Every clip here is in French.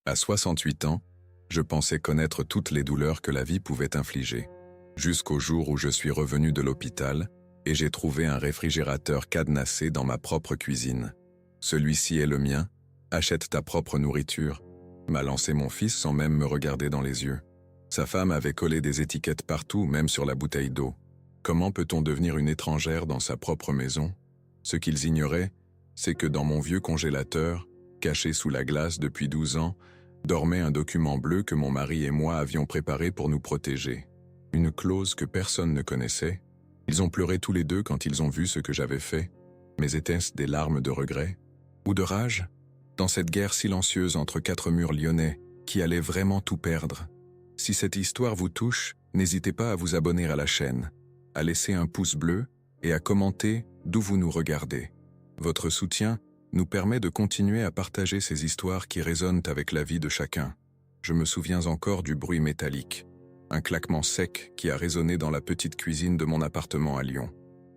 À 68 ans, je pensais connaître toutes les douleurs que la vie pouvait infliger. Jusqu'au jour où je suis revenu de l'hôpital et j'ai trouvé un réfrigérateur cadenassé dans ma propre cuisine. Celui-ci est le mien, achète ta propre nourriture, m'a lancé mon fils sans même me regarder dans les yeux. Sa femme avait collé des étiquettes partout, même sur la bouteille d'eau. Comment peut-on devenir une étrangère dans sa propre maison? Ce qu'ils ignoraient, c'est que dans mon vieux congélateur, caché sous la glace depuis 12 ans, dormait un document bleu que mon mari et moi avions préparé pour nous protéger. Une clause que personne ne connaissait. Ils ont pleuré tous les deux quand ils ont vu ce que j'avais fait. Mais étaient-ce des larmes de regret? Ou de rage? Dans cette guerre silencieuse entre quatre murs lyonnais, qui allait vraiment tout perdre. Si cette histoire vous touche, n'hésitez pas à vous abonner à la chaîne, à laisser un pouce bleu et à commenter d'où vous nous regardez. Votre soutien nous permet de continuer à partager ces histoires qui résonnent avec la vie de chacun. Je me souviens encore du bruit métallique, un claquement sec qui a résonné dans la petite cuisine de mon appartement à Lyon.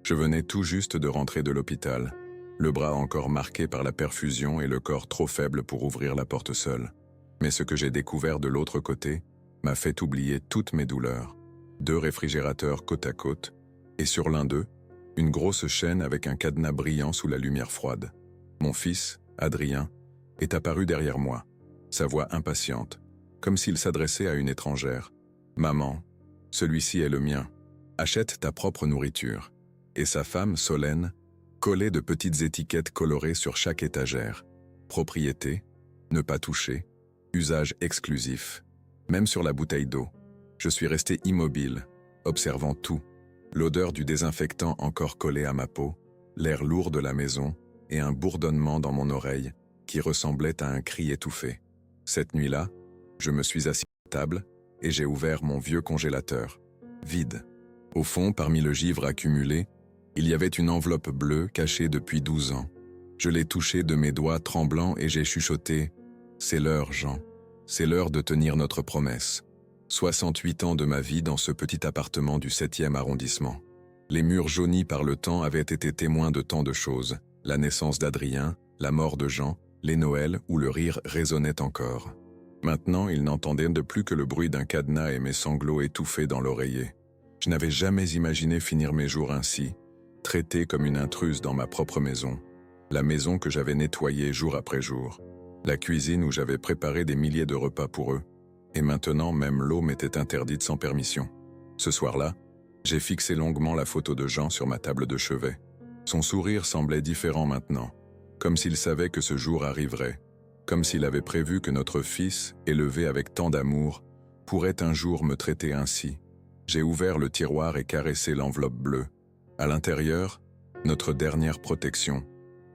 Je venais tout juste de rentrer de l'hôpital, le bras encore marqué par la perfusion et le corps trop faible pour ouvrir la porte seul. Mais ce que j'ai découvert de l'autre côté m'a fait oublier toutes mes douleurs. 2 réfrigérateurs côte à côte, et sur l'un d'eux, une grosse chaîne avec un cadenas brillant sous la lumière froide. Mon fils, Adrien, est apparu derrière moi, sa voix impatiente, comme s'il s'adressait à une étrangère. « Maman, celui-ci est le mien. Achète ta propre nourriture. » Et sa femme, Solène, collait de petites étiquettes colorées sur chaque étagère. Propriété, ne pas toucher, usage exclusif. Même sur la bouteille d'eau. Je suis resté immobile, observant tout. L'odeur du désinfectant encore collée à ma peau, l'air lourd de la maison et un bourdonnement dans mon oreille qui ressemblait à un cri étouffé. Cette nuit-là, je me suis assis à table et j'ai ouvert mon vieux congélateur. Vide. Au fond, parmi le givre accumulé, il y avait une enveloppe bleue cachée depuis 12 ans. Je l'ai touchée de mes doigts tremblants et j'ai chuchoté « C'est l'heure, Jean. C'est l'heure de tenir notre promesse. » 68 ans de ma vie dans ce petit appartement du 7e arrondissement. Les murs jaunis par le temps avaient été témoins de tant de choses. La naissance d'Adrien, la mort de Jean, les Noëls où le rire résonnait encore. Maintenant, ils n'entendaient de plus que le bruit d'un cadenas et mes sanglots étouffés dans l'oreiller. Je n'avais jamais imaginé finir mes jours ainsi, traité comme une intruse dans ma propre maison. La maison que j'avais nettoyée jour après jour. La cuisine où j'avais préparé des milliers de repas pour eux. Et maintenant, même l'eau m'était interdite sans permission. Ce soir-là, j'ai fixé longuement la photo de Jean sur ma table de chevet. Son sourire semblait différent maintenant, comme s'il savait que ce jour arriverait, comme s'il avait prévu que notre fils, élevé avec tant d'amour, pourrait un jour me traiter ainsi. J'ai ouvert le tiroir et caressé l'enveloppe bleue. À l'intérieur, notre dernière protection,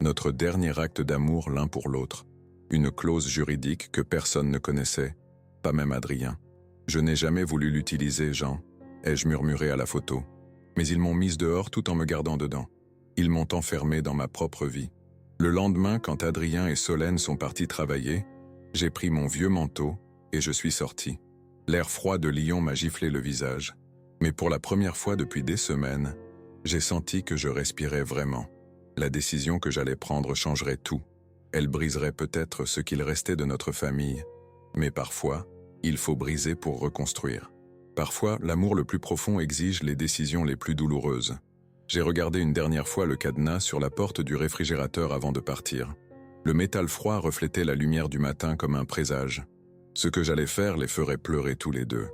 notre dernier acte d'amour l'un pour l'autre. Une clause juridique que personne ne connaissait, pas même Adrien. Je n'ai jamais voulu l'utiliser, Jean, ai-je murmuré à la photo. Mais ils m'ont mise dehors tout en me gardant dedans. Ils m'ont enfermé dans ma propre vie. Le lendemain, quand Adrien et Solène sont partis travailler, j'ai pris mon vieux manteau et je suis sorti. L'air froid de Lyon m'a giflé le visage. Mais pour la première fois depuis des semaines, j'ai senti que je respirais vraiment. La décision que j'allais prendre changerait tout. Elle briserait peut-être ce qu'il restait de notre famille. Mais parfois, il faut briser pour reconstruire. Parfois, l'amour le plus profond exige les décisions les plus douloureuses. J'ai regardé une dernière fois le cadenas sur la porte du réfrigérateur avant de partir. Le métal froid reflétait la lumière du matin comme un présage. Ce que j'allais faire les ferait pleurer tous les deux.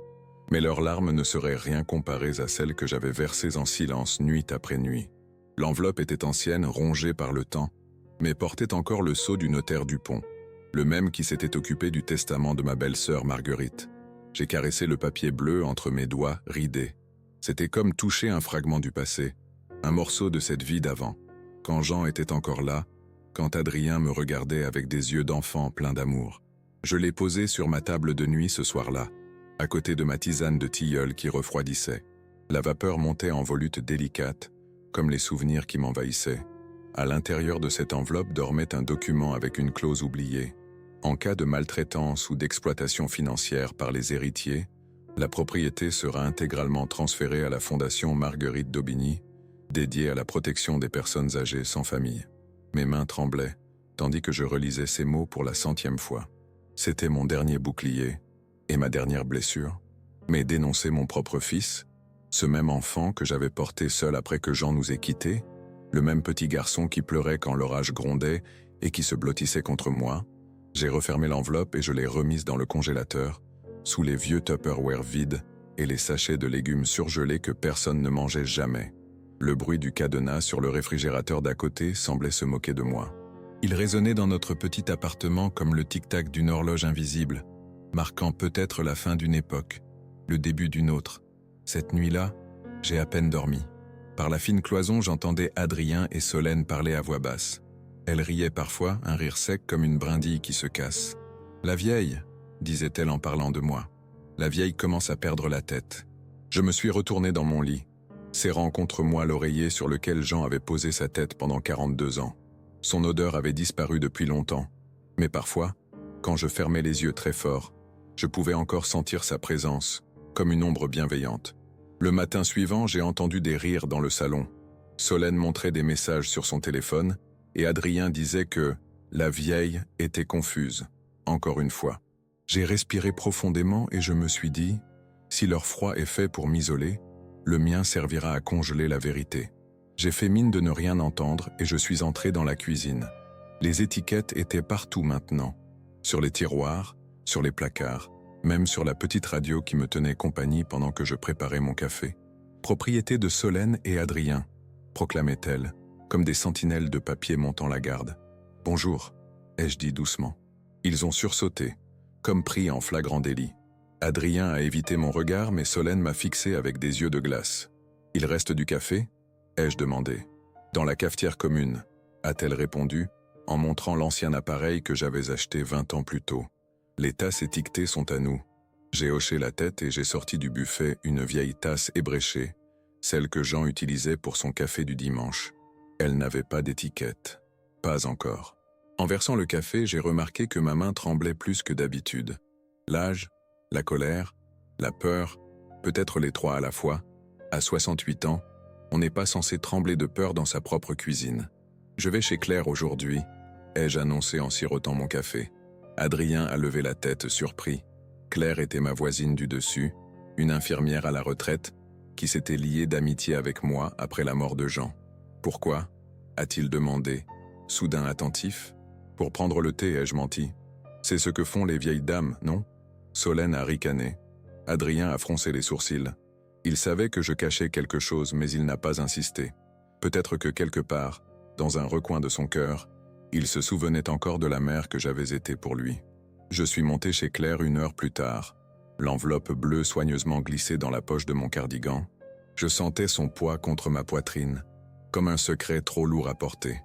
Mais leurs larmes ne seraient rien comparées à celles que j'avais versées en silence nuit après nuit. L'enveloppe était ancienne, rongée par le temps, mais portait encore le sceau du notaire Dupont, le même qui s'était occupé du testament de ma belle-sœur Marguerite. J'ai caressé le papier bleu entre mes doigts ridés. C'était comme toucher un fragment du passé, un morceau de cette vie d'avant, quand Jean était encore là, quand Adrien me regardait avec des yeux d'enfant pleins d'amour. Je l'ai posé sur ma table de nuit ce soir-là, à côté de ma tisane de tilleul qui refroidissait. La vapeur montait en volutes délicates, comme les souvenirs qui m'envahissaient. À l'intérieur de cette enveloppe dormait un document avec une clause oubliée. En cas de maltraitance ou d'exploitation financière par les héritiers, la propriété sera intégralement transférée à la Fondation Marguerite d'Aubigny, dédiée à la protection des personnes âgées sans famille. Mes mains tremblaient, tandis que je relisais ces mots pour la 100e fois. C'était mon dernier bouclier et ma dernière blessure. Mais dénoncer mon propre fils, ce même enfant que j'avais porté seul après que Jean nous ait quittés, le même petit garçon qui pleurait quand l'orage grondait et qui se blottissait contre moi, j'ai refermé l'enveloppe et je l'ai remise dans le congélateur, sous les vieux Tupperware vides et les sachets de légumes surgelés que personne ne mangeait jamais. Le bruit du cadenas sur le réfrigérateur d'à côté semblait se moquer de moi. Il résonnait dans notre petit appartement comme le tic-tac d'une horloge invisible, marquant peut-être la fin d'une époque, le début d'une autre. Cette nuit-là, j'ai à peine dormi. Par la fine cloison, j'entendais Adrien et Solène parler à voix basse. Elle riait parfois, un rire sec comme une brindille qui se casse. « La vieille », disait-elle en parlant de moi. « La vieille commence à perdre la tête. » Je me suis retourné dans mon lit, serrant contre moi l'oreiller sur lequel Jean avait posé sa tête pendant 42 ans. Son odeur avait disparu depuis longtemps, mais parfois, quand je fermais les yeux très fort, je pouvais encore sentir sa présence, comme une ombre bienveillante. Le matin suivant, j'ai entendu des rires dans le salon. Solène montrait des messages sur son téléphone, et Adrien disait que la vieille était confuse, encore une fois. J'ai respiré profondément et je me suis dit, si leur froid est fait pour m'isoler, le mien servira à congeler la vérité. J'ai fait mine de ne rien entendre et je suis entré dans la cuisine. Les étiquettes étaient partout maintenant, sur les tiroirs, sur les placards, même sur la petite radio qui me tenait compagnie pendant que je préparais mon café. Propriété de Solène et Adrien, proclamait-elle, comme des sentinelles de papier montant la garde. « Bonjour », ai-je dit doucement. Ils ont sursauté, comme pris en flagrant délit. Adrien a évité mon regard, mais Solène m'a fixé avec des yeux de glace. « Il reste du café ?» ai-je demandé. « Dans la cafetière commune », a-t-elle répondu, en montrant l'ancien appareil que j'avais acheté 20 ans plus tôt. « Les tasses étiquetées sont à nous. » J'ai hoché la tête et j'ai sorti du buffet une vieille tasse ébréchée, celle que Jean utilisait pour son café du dimanche. Elle n'avait pas d'étiquette. Pas encore. En versant le café, j'ai remarqué que ma main tremblait plus que d'habitude. L'âge, la colère, la peur, peut-être les trois à la fois. À 68 ans, on n'est pas censé trembler de peur dans sa propre cuisine. Je vais chez Claire aujourd'hui, ai-je annoncé en sirotant mon café. Adrien a levé la tête, surpris. Claire était ma voisine du dessus, une infirmière à la retraite, qui s'était liée d'amitié avec moi après la mort de Jean. « Pourquoi » a-t-il demandé, soudain attentif. « Pour prendre le thé, ai-je menti. C'est ce que font les vieilles dames, non » Solène a ricané. Adrien a froncé les sourcils. Il savait que je cachais quelque chose, mais il n'a pas insisté. Peut-être que quelque part, dans un recoin de son cœur, il se souvenait encore de la mère que j'avais été pour lui. Je suis monté chez Claire 1 heure plus tard, l'enveloppe bleue soigneusement glissée dans la poche de mon cardigan. Je sentais son poids contre ma poitrine, comme un secret trop lourd à porter.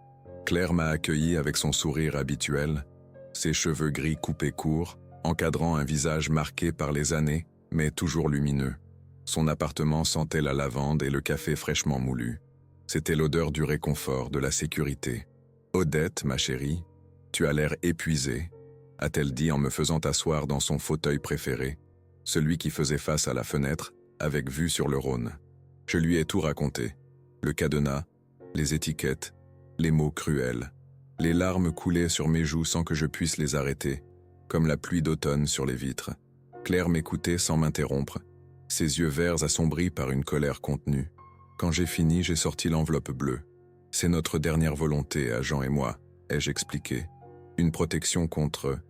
Claire m'a accueilli avec son sourire habituel, ses cheveux gris coupés courts, encadrant un visage marqué par les années, mais toujours lumineux. Son appartement sentait la lavande et le café fraîchement moulu. C'était l'odeur du réconfort, de la sécurité. « Odette, ma chérie, tu as l'air épuisée », a-t-elle dit en me faisant asseoir dans son fauteuil préféré, celui qui faisait face à la fenêtre, avec vue sur le Rhône. Je lui ai tout raconté. Le cadenas, les étiquettes, les mots cruels. Les larmes coulaient sur mes joues sans que je puisse les arrêter, comme la pluie d'automne sur les vitres. Claire m'écoutait sans m'interrompre, ses yeux verts assombris par une colère contenue. Quand j'ai fini, j'ai sorti l'enveloppe bleue. « C'est notre dernière volonté, à Jean et moi », ai-je expliqué. Une protection contre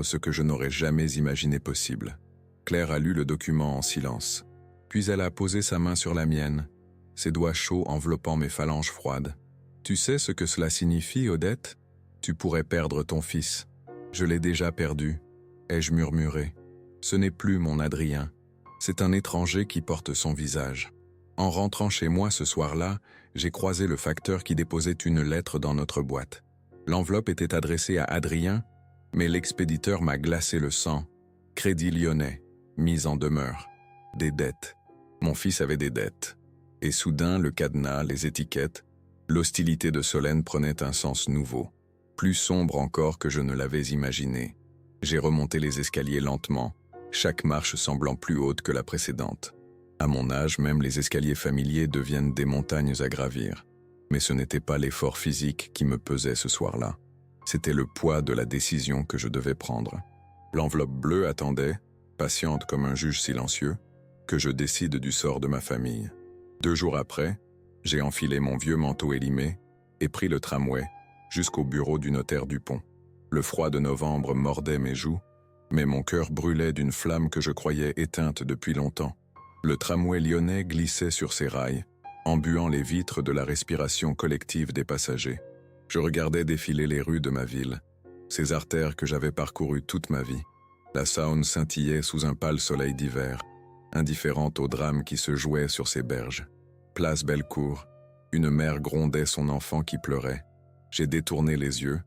ce que je n'aurais jamais imaginé possible. Claire a lu le document en silence. Puis elle a posé sa main sur la mienne, ses doigts chauds enveloppant mes phalanges froides. « Tu sais ce que cela signifie, Odette ? Tu pourrais perdre ton fils. Je l'ai déjà perdu, » ai-je murmuré. Ce n'est plus mon Adrien. C'est un étranger qui porte son visage. En rentrant chez moi ce soir-là, j'ai croisé le facteur qui déposait une lettre dans notre boîte. L'enveloppe était adressée à Adrien, mais l'expéditeur m'a glacé le sang. Crédit Lyonnais, mise en demeure. Des dettes. Mon fils avait des dettes. Et soudain, le cadenas, les étiquettes, l'hostilité de Solène prenait un sens nouveau, plus sombre encore que je ne l'avais imaginé. J'ai remonté les escaliers lentement, chaque marche semblant plus haute que la précédente. À mon âge, même les escaliers familiers deviennent des montagnes à gravir. Mais ce n'était pas l'effort physique qui me pesait ce soir-là. C'était le poids de la décision que je devais prendre. L'enveloppe bleue attendait, patiente comme un juge silencieux, que je décide du sort de ma famille. 2 jours après, j'ai enfilé mon vieux manteau élimé et pris le tramway jusqu'au bureau du notaire Dupont. Le froid de novembre mordait mes joues, mais mon cœur brûlait d'une flamme que je croyais éteinte depuis longtemps. Le tramway lyonnais glissait sur ses rails, embuant les vitres de la respiration collective des passagers. Je regardais défiler les rues de ma ville, ces artères que j'avais parcourues toute ma vie. La Saône scintillait sous un pâle soleil d'hiver, indifférente au drame qui se jouait sur ses berges. Place Bellecour, une mère grondait son enfant qui pleurait. J'ai détourné les yeux,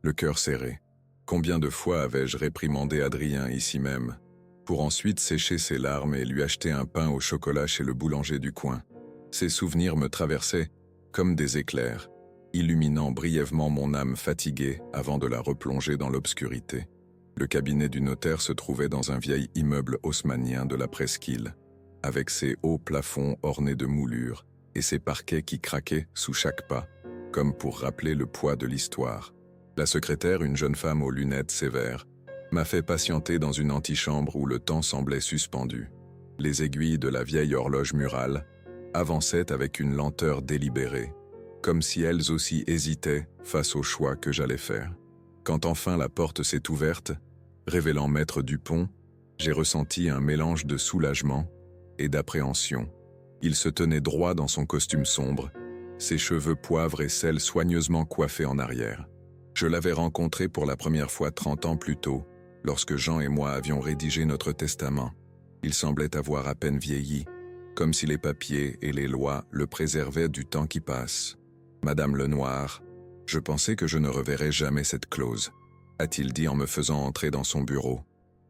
le cœur serré. Combien de fois avais-je réprimandé Adrien ici même, pour ensuite sécher ses larmes et lui acheter un pain au chocolat chez le boulanger du coin. Ces souvenirs me traversaient comme des éclairs, illuminant brièvement mon âme fatiguée avant de la replonger dans l'obscurité. Le cabinet du notaire se trouvait dans un vieil immeuble haussmannien de la presqu'île, avec ses hauts plafonds ornés de moulures et ses parquets qui craquaient sous chaque pas, comme pour rappeler le poids de l'histoire. La secrétaire, une jeune femme aux lunettes sévères, m'a fait patienter dans une antichambre où le temps semblait suspendu. Les aiguilles de la vieille horloge murale avançaient avec une lenteur délibérée, comme si elles aussi hésitaient face au choix que j'allais faire. Quand enfin la porte s'est ouverte, révélant Maître Dupont, j'ai ressenti un mélange de soulagement et d'appréhension. Il se tenait droit dans son costume sombre, ses cheveux poivre et sel soigneusement coiffés en arrière. Je l'avais rencontré pour la première fois 30 ans plus tôt, lorsque Jean et moi avions rédigé notre testament. Il semblait avoir à peine vieilli, comme si les papiers et les lois le préservaient du temps qui passe. « Madame Lenoir, je pensais que je ne reverrais jamais cette clause », a-t-il dit en me faisant entrer dans son bureau.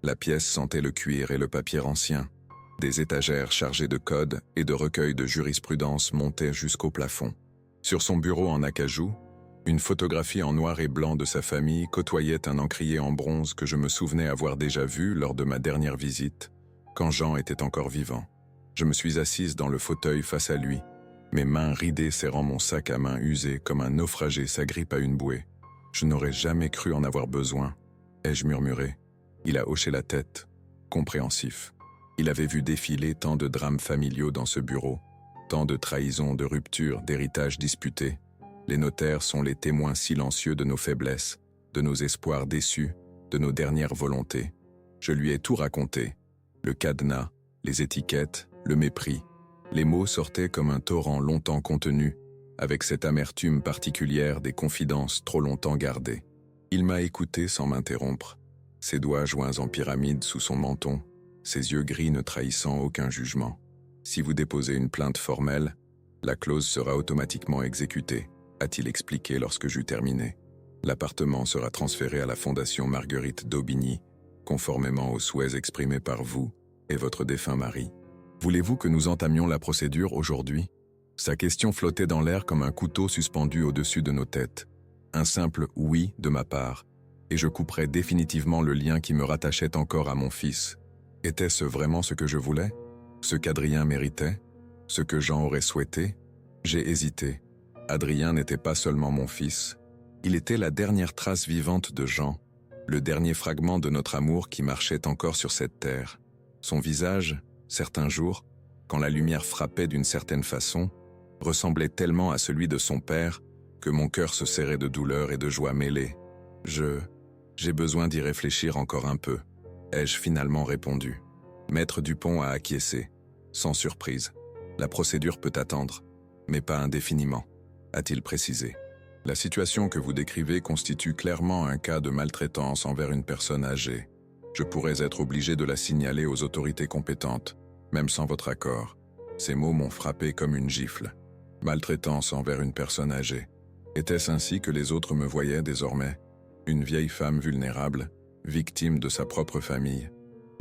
La pièce sentait le cuir et le papier ancien. Des étagères chargées de codes et de recueils de jurisprudence montaient jusqu'au plafond. Sur son bureau en acajou, une photographie en noir et blanc de sa famille côtoyait un encrier en bronze que je me souvenais avoir déjà vu lors de ma dernière visite, quand Jean était encore vivant. Je me suis assise dans le fauteuil face à lui, mes mains ridées serrant mon sac à main usé comme un naufragé s'agrippe à une bouée. Je n'aurais jamais cru en avoir besoin, ai-je murmuré. Il a hoché la tête, compréhensif. Il avait vu défiler tant de drames familiaux dans ce bureau, tant de trahisons, de ruptures, d'héritages disputés. Les notaires sont les témoins silencieux de nos faiblesses, de nos espoirs déçus, de nos dernières volontés. Je lui ai tout raconté. Le cadenas, les étiquettes, le mépris. Les mots sortaient comme un torrent longtemps contenu, avec cette amertume particulière des confidences trop longtemps gardées. Il m'a écouté sans m'interrompre, ses doigts joints en pyramide sous son menton, ses yeux gris ne trahissant aucun jugement. Si vous déposez une plainte formelle, la clause sera automatiquement exécutée, a-t-il expliqué lorsque j'eus terminé. L'appartement sera transféré à la Fondation Marguerite d'Aubigny, conformément aux souhaits exprimés par vous et votre défunt mari. Voulez-vous que nous entamions la procédure aujourd'hui ? Sa question flottait dans l'air comme un couteau suspendu au-dessus de nos têtes. Un simple « oui » de ma part, et je couperais définitivement le lien qui me rattachait encore à mon fils. Était-ce vraiment ce que je voulais ? Ce qu'Adrien méritait ? Ce que Jean aurait souhaité ? J'ai hésité. Adrien n'était pas seulement mon fils. Il était la dernière trace vivante de Jean, le dernier fragment de notre amour qui marchait encore sur cette terre. Son visage, certains jours, quand la lumière frappait d'une certaine façon, ressemblait tellement à celui de son père que mon cœur se serrait de douleur et de joie mêlée. J'ai besoin d'y réfléchir encore un peu, ai-je finalement répondu. Maître Dupont a acquiescé, sans surprise. La procédure peut attendre, mais pas indéfiniment, a-t-il précisé. La situation que vous décrivez constitue clairement un cas de maltraitance envers une personne âgée. Je pourrais être obligé de la signaler aux autorités compétentes, même sans votre accord. Ces mots m'ont frappé comme une gifle. Maltraitance envers une personne âgée. Était-ce ainsi que les autres me voyaient désormais ? Une vieille femme vulnérable, victime de sa propre famille.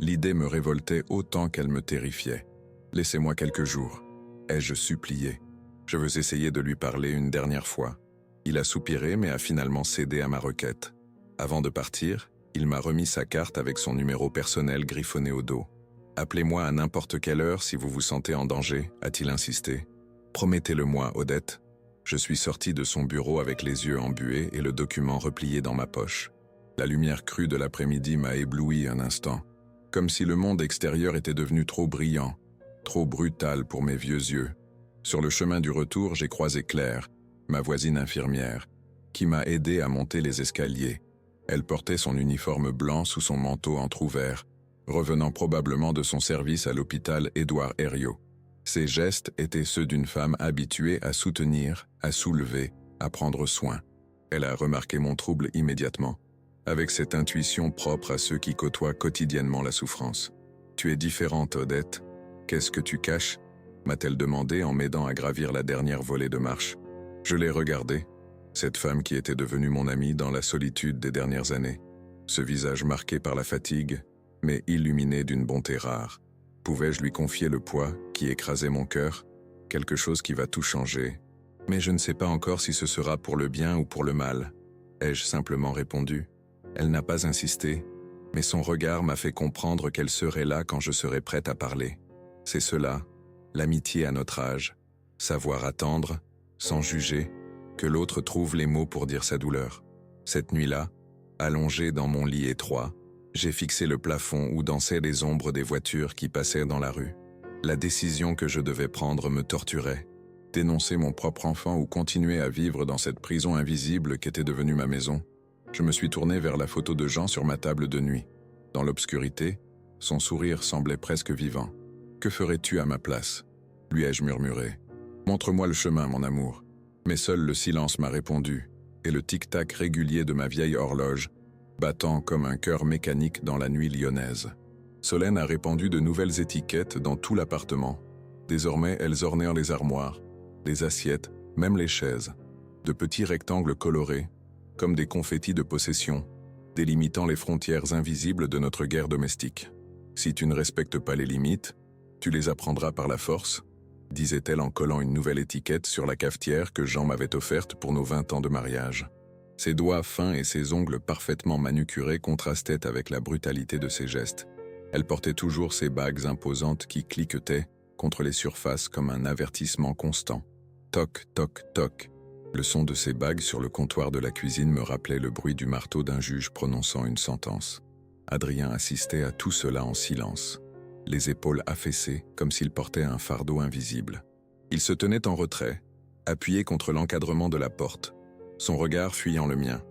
L'idée me révoltait autant qu'elle me terrifiait. Laissez-moi quelques jours, ai-je supplié. Je veux essayer de lui parler une dernière fois. Il a soupiré mais a finalement cédé à ma requête. Avant de partir, il m'a remis sa carte avec son numéro personnel griffonné au dos. Appelez-moi à n'importe quelle heure si vous vous sentez en danger, a-t-il insisté. Promettez-le-moi, Odette. Je suis sorti de son bureau avec les yeux embués et le document replié dans ma poche. La lumière crue de l'après-midi m'a ébloui un instant, comme si le monde extérieur était devenu trop brillant, trop brutal pour mes vieux yeux. Sur le chemin du retour, j'ai croisé Claire, ma voisine infirmière, qui m'a aidé à monter les escaliers. Elle portait son uniforme blanc sous son manteau entrouvert, revenant probablement de son service à l'hôpital Édouard Herriot. Ses gestes étaient ceux d'une femme habituée à soutenir, à soulever, à prendre soin. Elle a remarqué mon trouble immédiatement, avec cette intuition propre à ceux qui côtoient quotidiennement la souffrance. « Tu es différente, Odette. Qu'est-ce que tu caches ?» m'a-t-elle demandé en m'aidant à gravir la dernière volée de marche. Je l'ai regardée, cette femme qui était devenue mon amie dans la solitude des dernières années. Ce visage marqué par la fatigue, mais illuminé d'une bonté rare. Pouvais-je lui confier le poids qui écrasait mon cœur? Quelque chose qui va tout changer. Mais je ne sais pas encore si ce sera pour le bien ou pour le mal. Ai-je simplement répondu? Elle n'a pas insisté, mais son regard m'a fait comprendre qu'elle serait là quand je serais prête à parler. C'est cela, l'amitié à notre âge. Savoir attendre, sans juger, que l'autre trouve les mots pour dire sa douleur. Cette nuit-là, allongé dans mon lit étroit, j'ai fixé le plafond où dansaient les ombres des voitures qui passaient dans la rue. La décision que je devais prendre me torturait. Dénoncer mon propre enfant ou continuer à vivre dans cette prison invisible qu'était devenue ma maison. Je me suis tourné vers la photo de Jean sur ma table de nuit. Dans l'obscurité, son sourire semblait presque vivant. « Que ferais-tu à ma place ?» lui ai-je murmuré. « Montre-moi le chemin, mon amour. » Mais seul le silence m'a répondu, et le tic-tac régulier de ma vieille horloge, battant comme un cœur mécanique dans la nuit lyonnaise. Solène a répandu de nouvelles étiquettes dans tout l'appartement. Désormais, elles ornèrent les armoires, les assiettes, même les chaises. De petits rectangles colorés, comme des confettis de possession, délimitant les frontières invisibles de notre guerre domestique. « Si tu ne respectes pas les limites, tu les apprendras par la force », disait-elle en collant une nouvelle étiquette sur la cafetière que Jean m'avait offerte pour nos 20 ans de mariage. Ses doigts fins et ses ongles parfaitement manucurés contrastaient avec la brutalité de ses gestes. Elle portait toujours ses bagues imposantes qui cliquetaient contre les surfaces comme un avertissement constant. Toc, toc, toc. Le son de ses bagues sur le comptoir de la cuisine me rappelait le bruit du marteau d'un juge prononçant une sentence. Adrien assistait à tout cela en silence, les épaules affaissées comme s'il portait un fardeau invisible. Il se tenait en retrait, appuyé contre l'encadrement de la porte, son regard fuyant le mien.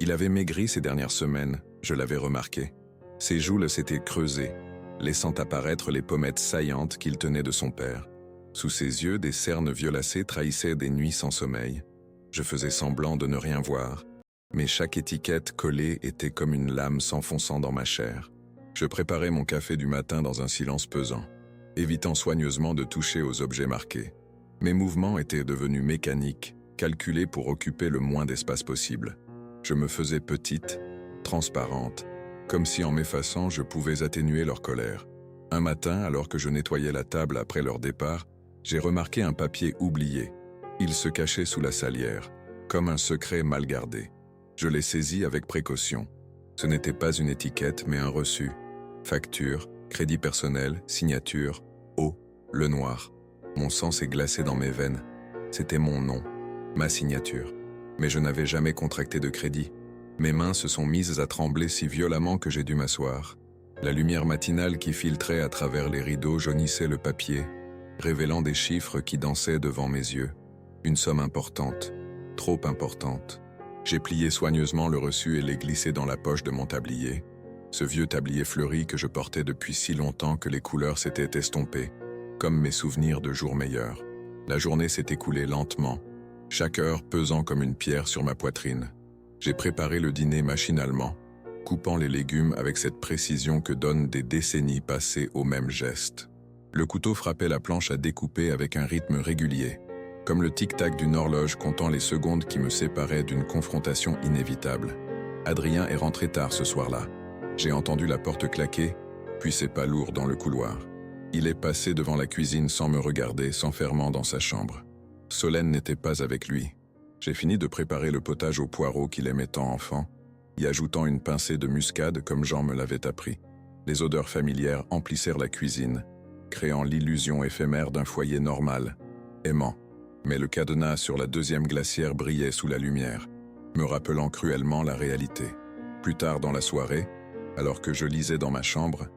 Il avait maigri ces dernières semaines, je l'avais remarqué. Ses joues s'étaient creusées, laissant apparaître les pommettes saillantes qu'il tenait de son père. Sous ses yeux, des cernes violacées trahissaient des nuits sans sommeil. Je faisais semblant de ne rien voir, mais chaque étiquette collée était comme une lame s'enfonçant dans ma chair. Je préparais mon café du matin dans un silence pesant, évitant soigneusement de toucher aux objets marqués. Mes mouvements étaient devenus mécaniques, calculés pour occuper le moins d'espace possible. Je me faisais petite, transparente, comme si en m'effaçant je pouvais atténuer leur colère. Un matin, alors que je nettoyais la table après leur départ, j'ai remarqué un papier oublié. Il se cachait sous la salière, comme un secret mal gardé. Je l'ai saisi avec précaution. Ce n'était pas une étiquette, mais un reçu. Facture, crédit personnel, signature, eau, le noir. Mon sang s'est glacé dans mes veines. C'était mon nom, ma signature. Mais je n'avais jamais contracté de crédit. Mes mains se sont mises à trembler si violemment que j'ai dû m'asseoir. La lumière matinale qui filtrait à travers les rideaux jaunissait le papier, révélant des chiffres qui dansaient devant mes yeux. Une somme importante, trop importante. J'ai plié soigneusement le reçu et l'ai glissé dans la poche de mon tablier. Ce vieux tablier fleuri que je portais depuis si longtemps que les couleurs s'étaient estompées, comme mes souvenirs de jours meilleurs. La journée s'est écoulée lentement, chaque heure pesant comme une pierre sur ma poitrine. J'ai préparé le dîner machinalement, coupant les légumes avec cette précision que donnent des décennies passées au même geste. Le couteau frappait la planche à découper avec un rythme régulier, comme le tic-tac d'une horloge comptant les secondes qui me séparaient d'une confrontation inévitable. Adrien est rentré tard ce soir-là. J'ai entendu la porte claquer, puis ses pas lourds dans le couloir. Il est passé devant la cuisine sans me regarder, s'enfermant dans sa chambre. Solène n'était pas avec lui. J'ai fini de préparer le potage aux poireaux qu'il aimait tant enfant, y ajoutant une pincée de muscade comme Jean me l'avait appris. Les odeurs familières emplissèrent la cuisine, créant l'illusion éphémère d'un foyer normal, aimant. Mais le cadenas sur la deuxième glacière brillait sous la lumière, me rappelant cruellement la réalité. Plus tard dans la soirée, alors que je lisais dans ma chambre,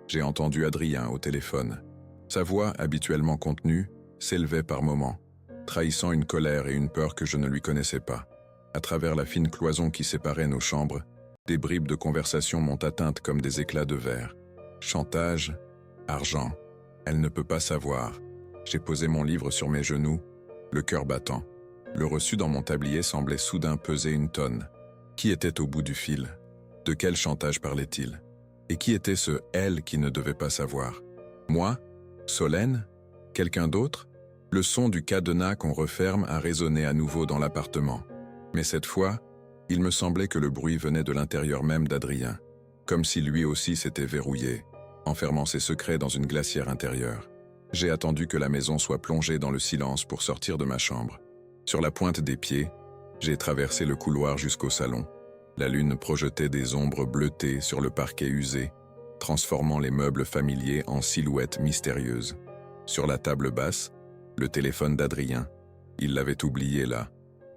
j'ai entendu Adrien au téléphone. Sa voix, habituellement contenue, s'élevait par moments, trahissant une colère et une peur que je ne lui connaissais pas. À travers la fine cloison qui séparait nos chambres, des bribes de conversation m'ont atteinte comme des éclats de verre. Chantage, argent, elle ne peut pas savoir. J'ai posé mon livre sur mes genoux, le cœur battant. Le reçu dans mon tablier semblait soudain peser une tonne. Qui était au bout du fil? De quel chantage parlait-il? Et qui était ce « elle » qui ne devait pas savoir? Moi? Solène? Quelqu'un d'autre? Le son du cadenas qu'on referme a résonné à nouveau dans l'appartement. Mais cette fois, il me semblait que le bruit venait de l'intérieur même d'Adrien, comme si lui aussi s'était verrouillé, enfermant ses secrets dans une glacière intérieure. J'ai attendu que la maison soit plongée dans le silence pour sortir de ma chambre. Sur la pointe des pieds, j'ai traversé le couloir jusqu'au salon. La lune projetait des ombres bleutées sur le parquet usé, transformant les meubles familiers en silhouettes mystérieuses. Sur la table basse, le téléphone d'Adrien. Il l'avait oublié là.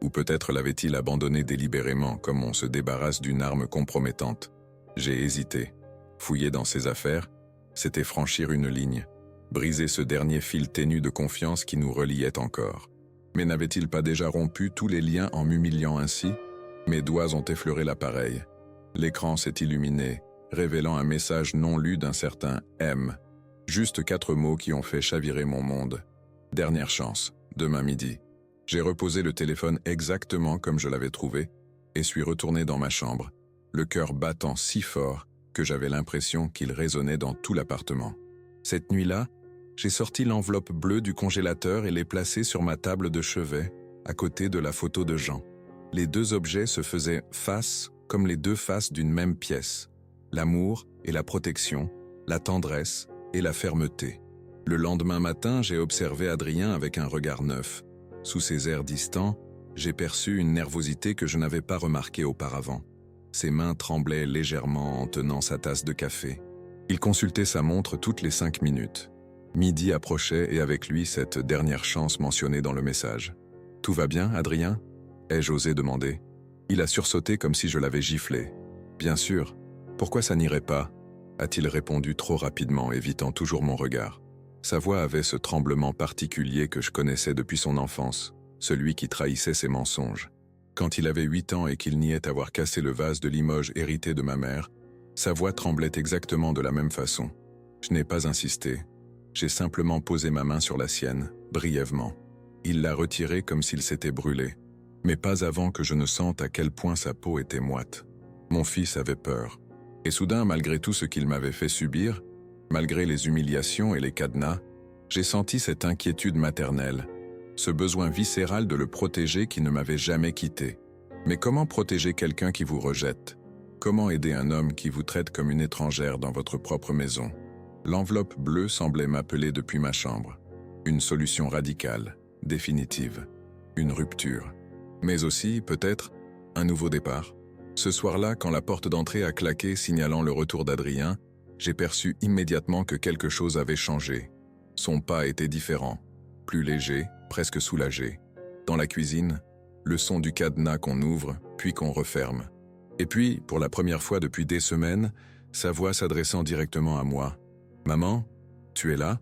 Ou peut-être l'avait-il abandonné délibérément, comme on se débarrasse d'une arme compromettante. J'ai hésité. Fouiller dans ses affaires, c'était franchir une ligne, briser ce dernier fil ténu de confiance qui nous reliait encore. Mais n'avait-il pas déjà rompu tous les liens en m'humiliant ainsi? Mes doigts ont effleuré l'appareil. L'écran s'est illuminé, révélant un message non lu d'un certain M. Juste 4 mots qui ont fait chavirer mon monde. Dernière chance, demain midi. J'ai reposé le téléphone exactement comme je l'avais trouvé et suis retourné dans ma chambre, le cœur battant si fort que j'avais l'impression qu'il résonnait dans tout l'appartement. Cette nuit-là, j'ai sorti l'enveloppe bleue du congélateur et l'ai placée sur ma table de chevet, à côté de la photo de Jean. Les deux objets se faisaient face comme les deux faces d'une même pièce. L'amour et la protection, la tendresse et la fermeté. Le lendemain matin, j'ai observé Adrien avec un regard neuf. Sous ses airs distants, j'ai perçu une nervosité que je n'avais pas remarquée auparavant. Ses mains tremblaient légèrement en tenant sa tasse de café. Il consultait sa montre toutes les 5 minutes. Midi approchait et avec lui cette dernière chance mentionnée dans le message. « Tout va bien, Adrien ?» ai-je osé demander. Il a sursauté comme si je l'avais giflé. « Bien sûr. Pourquoi ça n'irait pas ?» a-t-il répondu trop rapidement, évitant toujours mon regard. Sa voix avait ce tremblement particulier que je connaissais depuis son enfance, celui qui trahissait ses mensonges. Quand il avait 8 ans et qu'il niait avoir cassé le vase de Limoges hérité de ma mère, sa voix tremblait exactement de la même façon. Je n'ai pas insisté. J'ai simplement posé ma main sur la sienne, brièvement. Il l'a retirée comme s'il s'était brûlé, mais pas avant que je ne sente à quel point sa peau était moite. Mon fils avait peur. Et soudain, malgré tout ce qu'il m'avait fait subir, malgré les humiliations et les cadenas, j'ai senti cette inquiétude maternelle, ce besoin viscéral de le protéger qui ne m'avait jamais quitté. Mais comment protéger quelqu'un qui vous rejette? Comment aider un homme qui vous traite comme une étrangère dans votre propre maison? L'enveloppe bleue semblait m'appeler depuis ma chambre. Une solution radicale, définitive, une rupture. Mais aussi, peut-être, un nouveau départ. Ce soir-là, quand la porte d'entrée a claqué signalant le retour d'Adrien, j'ai perçu immédiatement que quelque chose avait changé. Son pas était différent, plus léger, presque soulagé. Dans la cuisine, le son du cadenas qu'on ouvre, puis qu'on referme. Et puis, pour la première fois depuis des semaines, sa voix s'adressant directement à moi. « Maman, tu es là ?»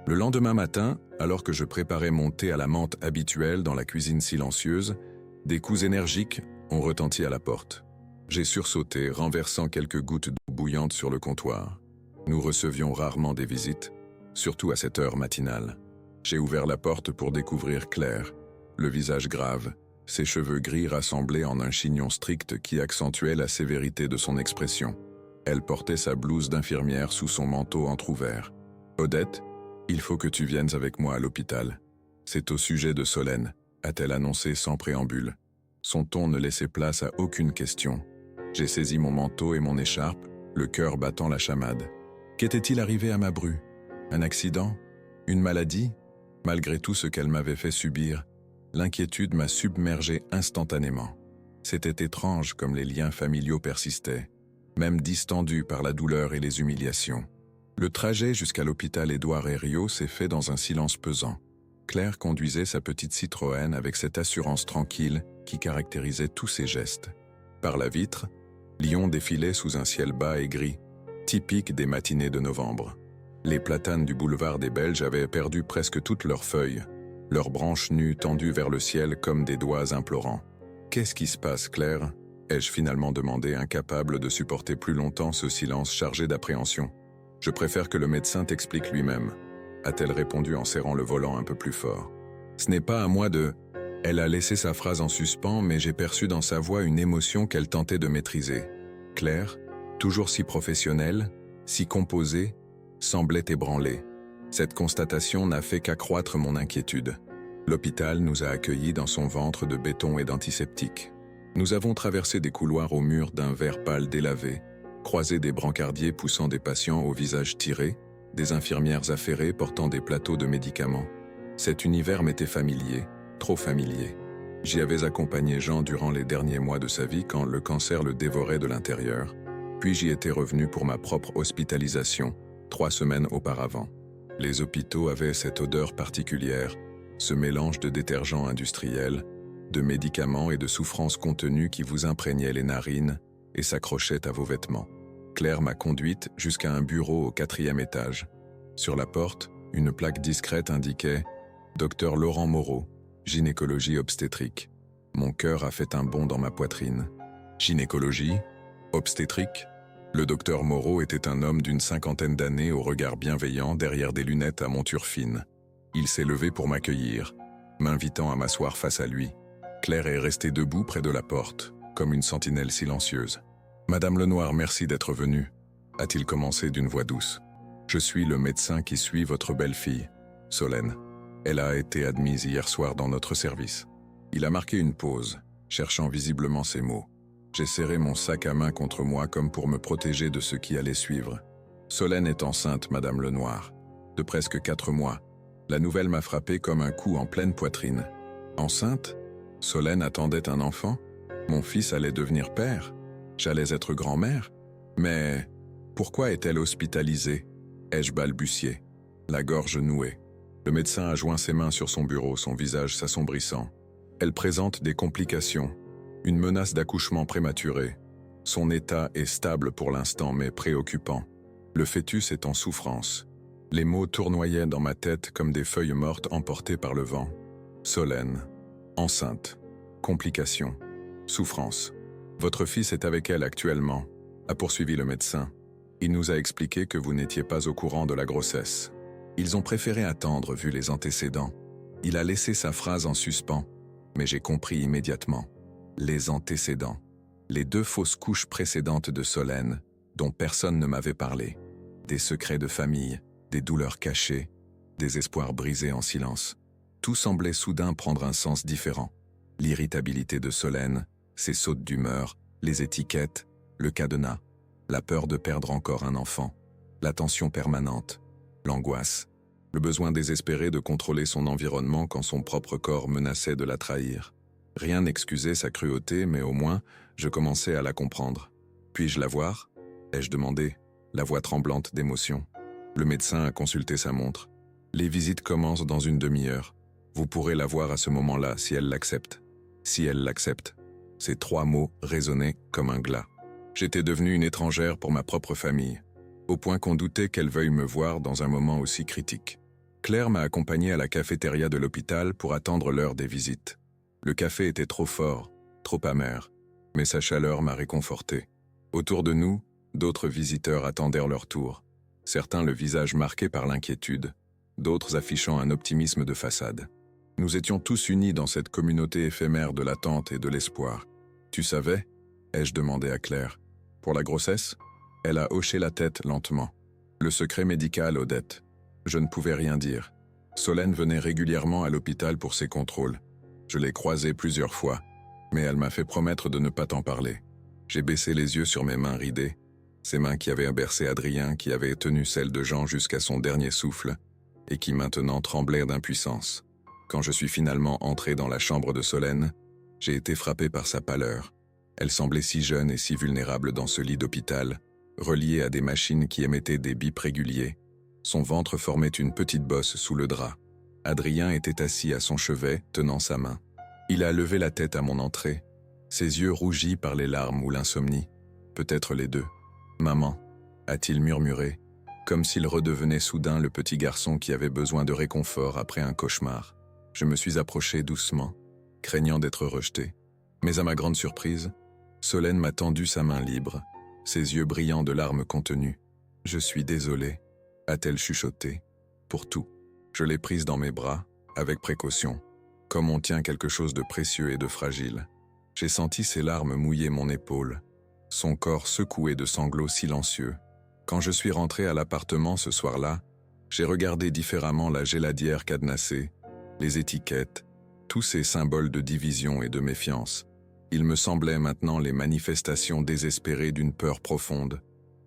Le lendemain matin, alors que je préparais mon thé à la menthe habituelle dans la cuisine silencieuse, des coups énergiques ont retenti à la porte. J'ai sursauté, renversant quelques gouttes d'eau bouillante sur le comptoir. Nous recevions rarement des visites, surtout à cette heure matinale. J'ai ouvert la porte pour découvrir Claire, le visage grave, ses cheveux gris rassemblés en un chignon strict qui accentuait la sévérité de son expression. Elle portait sa blouse d'infirmière sous son manteau entrouvert. « Odette, il faut que tu viennes avec moi à l'hôpital. C'est au sujet de Solène », a-t-elle annoncé sans préambule. Son ton ne laissait place à aucune question. J'ai saisi mon manteau et mon écharpe, le cœur battant la chamade. Qu'était-il arrivé à ma bru? Un accident? Une maladie? Malgré tout ce qu'elle m'avait fait subir, l'inquiétude m'a submergé instantanément. C'était étrange comme les liens familiaux persistaient, même distendus par la douleur et les humiliations. Le trajet jusqu'à l'hôpital Édouard Herriot s'est fait dans un silence pesant. Claire conduisait sa petite Citroën avec cette assurance tranquille qui caractérisait tous ses gestes. Par la vitre, Lyon défilait sous un ciel bas et gris, typique des matinées de novembre. Les platanes du boulevard des Belges avaient perdu presque toutes leurs feuilles, leurs branches nues tendues vers le ciel comme des doigts implorants. « Qu'est-ce qui se passe, Claire ?» ai-je finalement demandé, incapable de supporter plus longtemps ce silence chargé d'appréhension. « Je préfère que le médecin t'explique lui-même », a-t-elle répondu en serrant le volant un peu plus fort. « Ce n'est pas à moi de… » Elle a laissé sa phrase en suspens, mais j'ai perçu dans sa voix une émotion qu'elle tentait de maîtriser. Claire, toujours si professionnelle, si composée, semblait ébranlée. Cette constatation n'a fait qu'accroître mon inquiétude. L'hôpital nous a accueillis dans son ventre de béton et d'antiseptique. Nous avons traversé des couloirs aux murs d'un vert pâle délavé, croisé des brancardiers poussant des patients au visage tiré, des infirmières affairées portant des plateaux de médicaments. Cet univers m'était familier, trop familier. J'y avais accompagné Jean durant les derniers mois de sa vie quand le cancer le dévorait de l'intérieur, puis j'y étais revenu pour ma propre hospitalisation, 3 semaines auparavant. Les hôpitaux avaient cette odeur particulière, ce mélange de détergents industriels, de médicaments et de souffrances contenues qui vous imprégnaient les narines et s'accrochaient à vos vêtements. Claire m'a conduite jusqu'à un bureau au 4e étage. Sur la porte, une plaque discrète indiquait « Dr Laurent Moreau, gynécologie obstétrique ». Mon cœur a fait un bond dans ma poitrine. Gynécologie? Obstétrique? Le docteur Moreau était un homme d'une 50aine d'années au regard bienveillant derrière des lunettes à monture fine. Il s'est levé pour m'accueillir, m'invitant à m'asseoir face à lui. Claire est restée debout près de la porte, comme une sentinelle silencieuse. « Madame Lenoir, merci d'être venue », a-t-il commencé d'une voix douce. « Je suis le médecin qui suit votre belle-fille, Solène. Elle a été admise hier soir dans notre service. » Il a marqué une pause, cherchant visiblement ses mots. J'ai serré mon sac à main contre moi comme pour me protéger de ce qui allait suivre. « Solène est enceinte, Madame Lenoir, de presque 4 mois. » La nouvelle m'a frappé comme un coup en pleine poitrine. « Enceinte ? Solène attendait un enfant ? Mon fils allait devenir père ? J'allais être grand-mère ? Mais pourquoi est-elle hospitalisée ?» ai-je balbutié, la gorge nouée. Le médecin a joint ses mains sur son bureau, son visage s'assombrissant. « Elle présente des complications, une menace d'accouchement prématuré. Son état est stable pour l'instant mais préoccupant. Le fœtus est en souffrance. » Les mots tournoyaient dans ma tête comme des feuilles mortes emportées par le vent. Solène, enceinte, complications, souffrance. Votre fils est avec elle actuellement, a poursuivi le médecin. Il nous a expliqué que vous n'étiez pas au courant de la grossesse. Ils ont préféré attendre vu les antécédents. Il a laissé sa phrase en suspens, mais j'ai compris immédiatement. Les antécédents. Les 2 fausses couches précédentes de Solène, dont personne ne m'avait parlé. Des secrets de famille, des douleurs cachées, des espoirs brisés en silence. Tout semblait soudain prendre un sens différent. L'irritabilité de Solène, ses sautes d'humeur, les étiquettes, le cadenas, la peur de perdre encore un enfant, la tension permanente, l'angoisse, le besoin désespéré de contrôler son environnement quand son propre corps menaçait de la trahir. Rien n'excusait sa cruauté, mais au moins, je commençais à la comprendre. « Puis-je la voir ?» ai-je demandé, la voix tremblante d'émotion. Le médecin a consulté sa montre. « Les visites commencent dans une demi-heure. Vous pourrez la voir à ce moment-là si elle l'accepte. » Si elle l'accepte. Ces 3 mots résonnaient comme un glas. J'étais devenue une étrangère pour ma propre famille, au point qu'on doutait qu'elle veuille me voir dans un moment aussi critique. Claire m'a accompagné à la cafétéria de l'hôpital pour attendre l'heure des visites. Le café était trop fort, trop amer, mais sa chaleur m'a réconforté. Autour de nous, d'autres visiteurs attendaient leur tour. Certains le visage marqué par l'inquiétude, d'autres affichant un optimisme de façade. Nous étions tous unis dans cette communauté éphémère de l'attente et de l'espoir. « Tu savais ?» ai-je demandé à Claire. « Pour la grossesse ?» Elle a hoché la tête lentement. « Le secret médical, Odette. » Je ne pouvais rien dire. Solène venait régulièrement à l'hôpital pour ses contrôles. Je l'ai croisée plusieurs fois, mais elle m'a fait promettre de ne pas t'en parler. J'ai baissé les yeux sur mes mains ridées, ces mains qui avaient bercé Adrien, qui avaient tenu celles de Jean jusqu'à son dernier souffle, et qui maintenant tremblaient d'impuissance. Quand je suis finalement entré dans la chambre de Solène, j'ai été frappé par sa pâleur. Elle semblait si jeune et si vulnérable dans ce lit d'hôpital, relié à des machines qui émettaient des bips réguliers. Son ventre formait une petite bosse sous le drap. Adrien était assis à son chevet, tenant sa main. Il a levé la tête à mon entrée, ses yeux rougis par les larmes ou l'insomnie. peut-être les deux. Maman, a-t-il murmuré, comme s'il redevenait soudain le petit garçon qui avait besoin de réconfort après un cauchemar. Je me suis approché doucement, craignant d'être rejeté. Mais à ma grande surprise, Solène m'a tendu sa main libre, ses yeux brillants de larmes contenues. « Je suis désolée », a-t-elle chuchoté, « pour tout. » Je l'ai prise dans mes bras, avec précaution, comme on tient quelque chose de précieux et de fragile. J'ai senti ses larmes mouiller mon épaule, son corps secoué de sanglots silencieux. Quand je suis rentré à l'appartement ce soir-là, j'ai regardé différemment la géladière cadenassée, les étiquettes, tous ces symboles de division et de méfiance. Ils me semblaient maintenant les manifestations désespérées d'une peur profonde,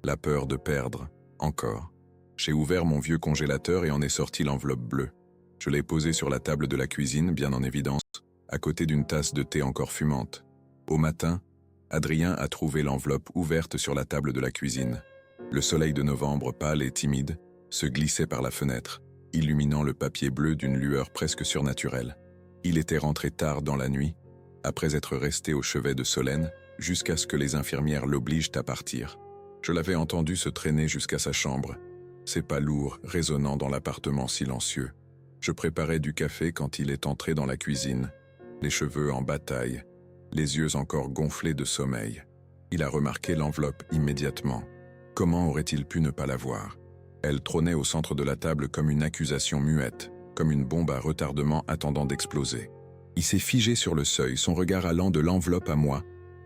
la peur de perdre, encore. J'ai ouvert mon vieux congélateur et en ai sorti l'enveloppe bleue. Je l'ai posée sur la table de la cuisine, bien en évidence, à côté d'une tasse de thé encore fumante. Au matin, Adrien a trouvé l'enveloppe ouverte sur la table de la cuisine. Le soleil de novembre, pâle et timide, se glissait par la fenêtre, illuminant le papier bleu d'une lueur presque surnaturelle. Il était rentré tard dans la nuit, après être resté au chevet de Solène, jusqu'à ce que les infirmières l'obligent à partir. Je l'avais entendu se traîner jusqu'à sa chambre, ses pas lourds résonnant dans l'appartement silencieux. Je préparais du café quand il est entré dans la cuisine, les cheveux en bataille, les yeux encore gonflés de sommeil. Il a remarqué l'enveloppe immédiatement. Comment aurait-il pu ne pas la voir? Elle trônait au centre de la table comme une accusation muette, comme une bombe à retardement attendant d'exploser. Il s'est figé sur le seuil, son regard allant de l'enveloppe à moi,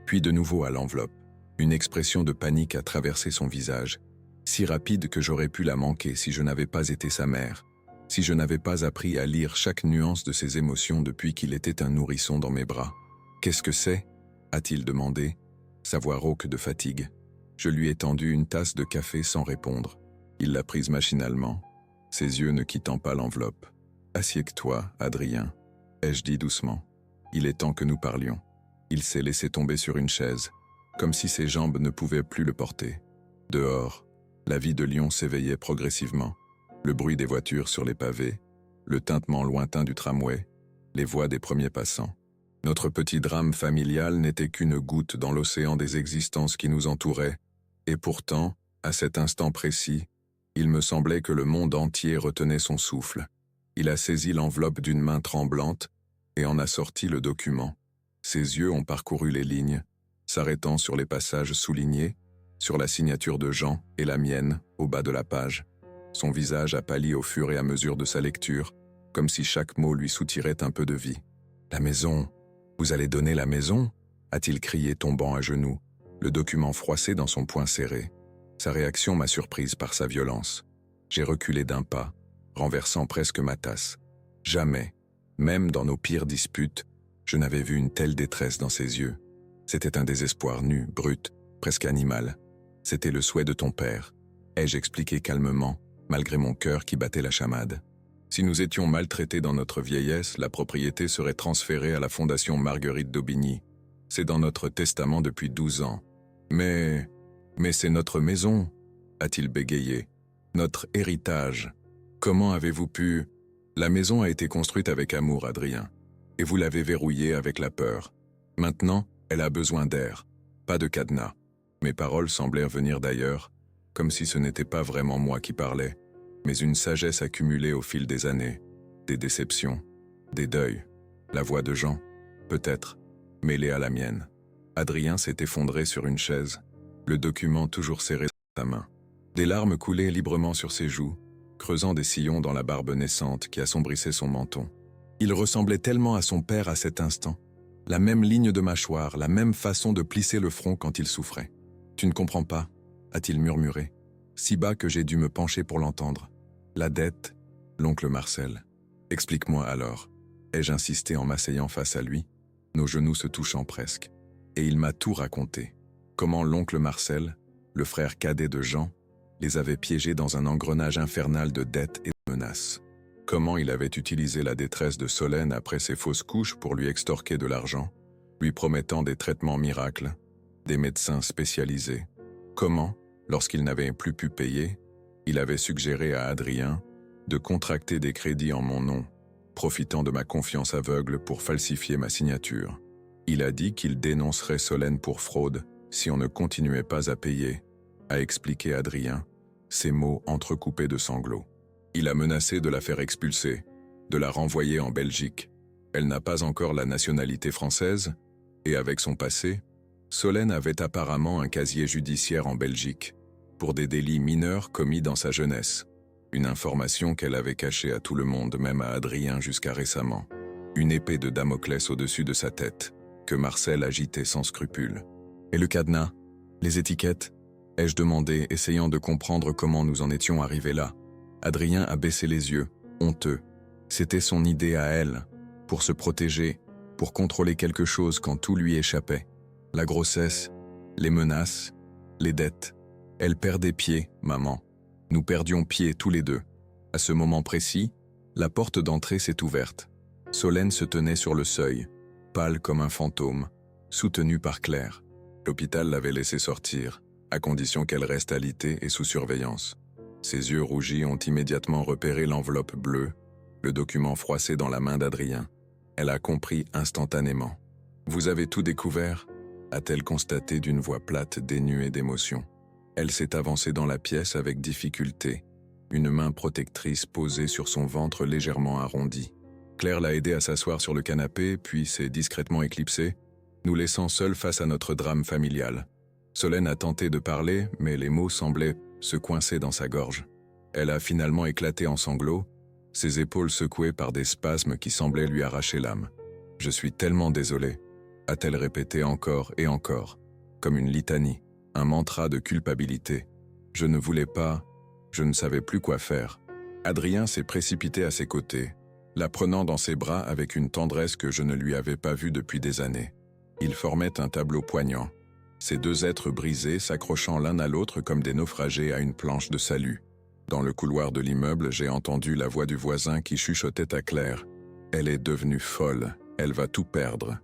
puis de nouveau à l'enveloppe. Une expression de panique a traversé son visage, si rapide que j'aurais pu la manquer si je n'avais pas été sa mère, si je n'avais pas appris à lire chaque nuance de ses émotions depuis qu'il était un nourrisson dans mes bras. « Qu'est-ce que c'est » a-t-il demandé, sa voix rauque de fatigue. Je lui ai tendu une tasse de café sans répondre. Il l'a prise machinalement, ses yeux ne quittant pas l'enveloppe. « Assieds-toi, Adrien » ai-je dit doucement. Il est temps que nous parlions. Il s'est laissé tomber sur une chaise, comme si ses jambes ne pouvaient plus le porter. Dehors, la vie de Lyon s'éveillait progressivement. Le bruit des voitures sur les pavés, le tintement lointain du tramway, les voix des premiers passants. Notre petit drame familial n'était qu'une goutte dans l'océan des existences qui nous entouraient, et pourtant, à cet instant précis, il me semblait que le monde entier retenait son souffle. Il a saisi l'enveloppe d'une main tremblante et en a sorti le document. Ses yeux ont parcouru les lignes, s'arrêtant sur les passages soulignés, sur la signature de Jean et la mienne au bas de la page. Son visage a pâli au fur et à mesure de sa lecture, comme si chaque mot lui soutirait un peu de vie. « La maison, vous allez donner la maison » a-t-il crié tombant à genoux, le document froissé dans son poing serré. Sa réaction m'a surprise par sa violence. J'ai reculé d'un pas, renversant presque ma tasse. Jamais, même dans nos pires disputes, je n'avais vu une telle détresse dans ses yeux. C'était un désespoir nu, brut, presque animal. C'était le souhait de ton père, ai-je expliqué calmement, malgré mon cœur qui battait la chamade. Si nous étions maltraités dans notre vieillesse, la propriété serait transférée à la Fondation Marguerite d'Aubigny. C'est dans notre testament depuis 12 ans. Mais c'est notre maison, a-t-il bégayé. Notre héritage. Comment avez-vous pu... La maison a été construite avec amour, Adrien. Et vous l'avez verrouillée avec la peur. Maintenant, elle a besoin d'air, pas de cadenas. Mes paroles semblèrent venir d'ailleurs, comme si ce n'était pas vraiment moi qui parlais, mais une sagesse accumulée au fil des années, des déceptions, des deuils. La voix de Jean, peut-être, mêlée à la mienne. Adrien s'est effondré sur une chaise, le document toujours serré dans sa main. Des larmes coulaient librement sur ses joues, creusant des sillons dans la barbe naissante qui assombrissait son menton. Il ressemblait tellement à son père à cet instant. La même ligne de mâchoire, la même façon de plisser le front quand il souffrait. « Tu ne comprends pas » a-t-il murmuré, si bas que j'ai dû me pencher pour l'entendre. « La dette, l'oncle Marcel. Explique-moi alors. » ai-je insisté en m'asseyant face à lui, nos genoux se touchant presque. Et il m'a tout raconté. Comment l'oncle Marcel, le frère cadet de Jean, les avait piégés dans un engrenage infernal de dettes et de menaces. Comment il avait utilisé la détresse de Solène après ses fausses couches pour lui extorquer de l'argent, lui promettant des traitements miracles, des médecins spécialisés. Comment, lorsqu'il n'avait plus pu payer, il avait suggéré à Adrien de contracter des crédits en mon nom, profitant de ma confiance aveugle pour falsifier ma signature. Il a dit qu'il dénoncerait Solène pour fraude si on ne continuait pas à payer, a expliqué Adrien, ses mots entrecoupés de sanglots. Il a menacé de la faire expulser, de la renvoyer en Belgique. Elle n'a pas encore la nationalité française, et avec son passé, Solène avait apparemment un casier judiciaire en Belgique, pour des délits mineurs commis dans sa jeunesse. Une information qu'elle avait cachée à tout le monde, même à Adrien jusqu'à récemment. Une épée de Damoclès au-dessus de sa tête, que Marcel agitait sans scrupule. Et le cadenas? Les étiquettes? Ai-je demandé, essayant de comprendre comment nous en étions arrivés là. Adrien a baissé les yeux, honteux. C'était son idée à elle, pour se protéger, pour contrôler quelque chose quand tout lui échappait. La grossesse, les menaces, les dettes. Elle perdait pied, maman. Nous perdions pied tous les deux. À ce moment précis, la porte d'entrée s'est ouverte. Solène se tenait sur le seuil, pâle comme un fantôme, soutenue par Claire. L'hôpital l'avait laissée sortir, à condition qu'elle reste alitée et sous surveillance. Ses yeux rougis ont immédiatement repéré l'enveloppe bleue, le document froissé dans la main d'Adrien. Elle a compris instantanément. « Vous avez tout découvert ?» a-t-elle constaté d'une voix plate dénuée d'émotion. Elle s'est avancée dans la pièce avec difficulté, une main protectrice posée sur son ventre légèrement arrondi. Claire l'a aidée à s'asseoir sur le canapé, puis s'est discrètement éclipsée, nous laissant seuls face à notre drame familial. Solène a tenté de parler, mais les mots semblaient se coincer dans sa gorge. Elle a finalement éclaté en sanglots, ses épaules secouées par des spasmes qui semblaient lui arracher l'âme. « Je suis tellement désolée », a-t-elle répété encore et encore, comme une litanie, un mantra de culpabilité. Je ne voulais pas, je ne savais plus quoi faire. Adrien s'est précipité à ses côtés, la prenant dans ses bras avec une tendresse que je ne lui avais pas vue depuis des années. Ils formaient un tableau poignant, ces deux êtres brisés s'accrochant l'un à l'autre comme des naufragés à une planche de salut. Dans le couloir de l'immeuble, j'ai entendu la voix du voisin qui chuchotait à Claire. « Elle est devenue folle, elle va tout perdre. »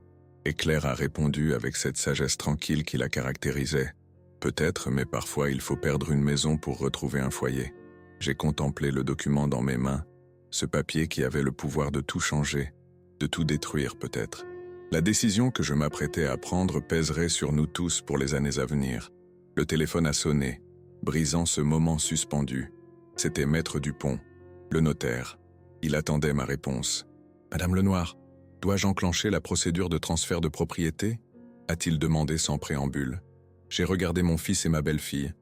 Et Claire a répondu avec cette sagesse tranquille qui la caractérisait. « Peut-être, mais parfois il faut perdre une maison pour retrouver un foyer. » J'ai contemplé le document dans mes mains, ce papier qui avait le pouvoir de tout changer, de tout détruire peut-être. La décision que je m'apprêtais à prendre pèserait sur nous tous pour les années à venir. Le téléphone a sonné, brisant ce moment suspendu. C'était Maître Dupont, le notaire. Il attendait ma réponse. « Madame Lenoir, dois-je enclencher la procédure de transfert de propriété ?» a-t-il demandé sans préambule. J'ai regardé mon fils et ma belle-fille,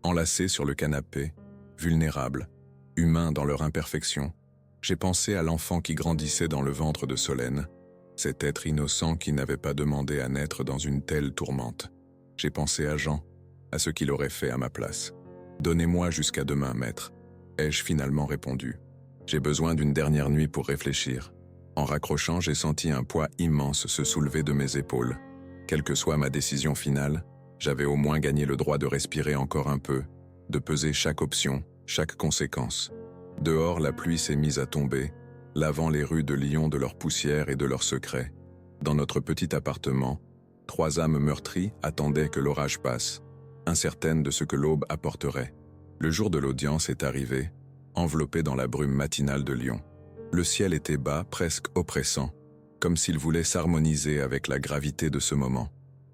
enlacés sur le canapé, vulnérables, humains dans leur imperfection. J'ai pensé à l'enfant qui grandissait dans le ventre de Solène, cet être innocent qui n'avait pas demandé à naître dans une telle tourmente. J'ai pensé à Jean, à ce qu'il aurait fait à ma place. « Donnez-moi jusqu'à demain, maître », ai-je finalement répondu. J'ai besoin d'une dernière nuit pour réfléchir. En raccrochant, j'ai senti un poids immense se soulever de mes épaules. Quelle que soit ma décision finale, j'avais au moins gagné le droit de respirer encore un peu, de peser chaque option, chaque conséquence. Dehors, la pluie s'est mise à tomber, lavant les rues de Lyon de leur poussière et de leurs secrets. Dans notre petit appartement, 3 âmes meurtries attendaient que l'orage passe, incertaines de ce que l'aube apporterait. Le jour de l'audience est arrivé, enveloppé dans la brume matinale de Lyon. Le ciel était bas, presque oppressant, comme s'il voulait s'harmoniser avec la gravité de ce moment.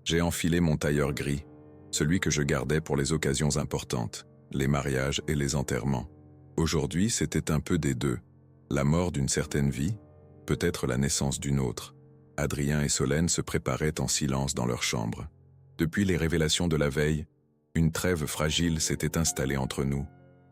J'ai enfilé mon tailleur gris, celui que je gardais pour les occasions importantes, les mariages et les enterrements. Aujourd'hui, c'était un peu des deux. La mort d'une certaine vie, peut-être la naissance d'une autre. Adrien et Solène se préparaient en silence dans leur chambre. Depuis les révélations de la veille, une trêve fragile s'était installée entre nous,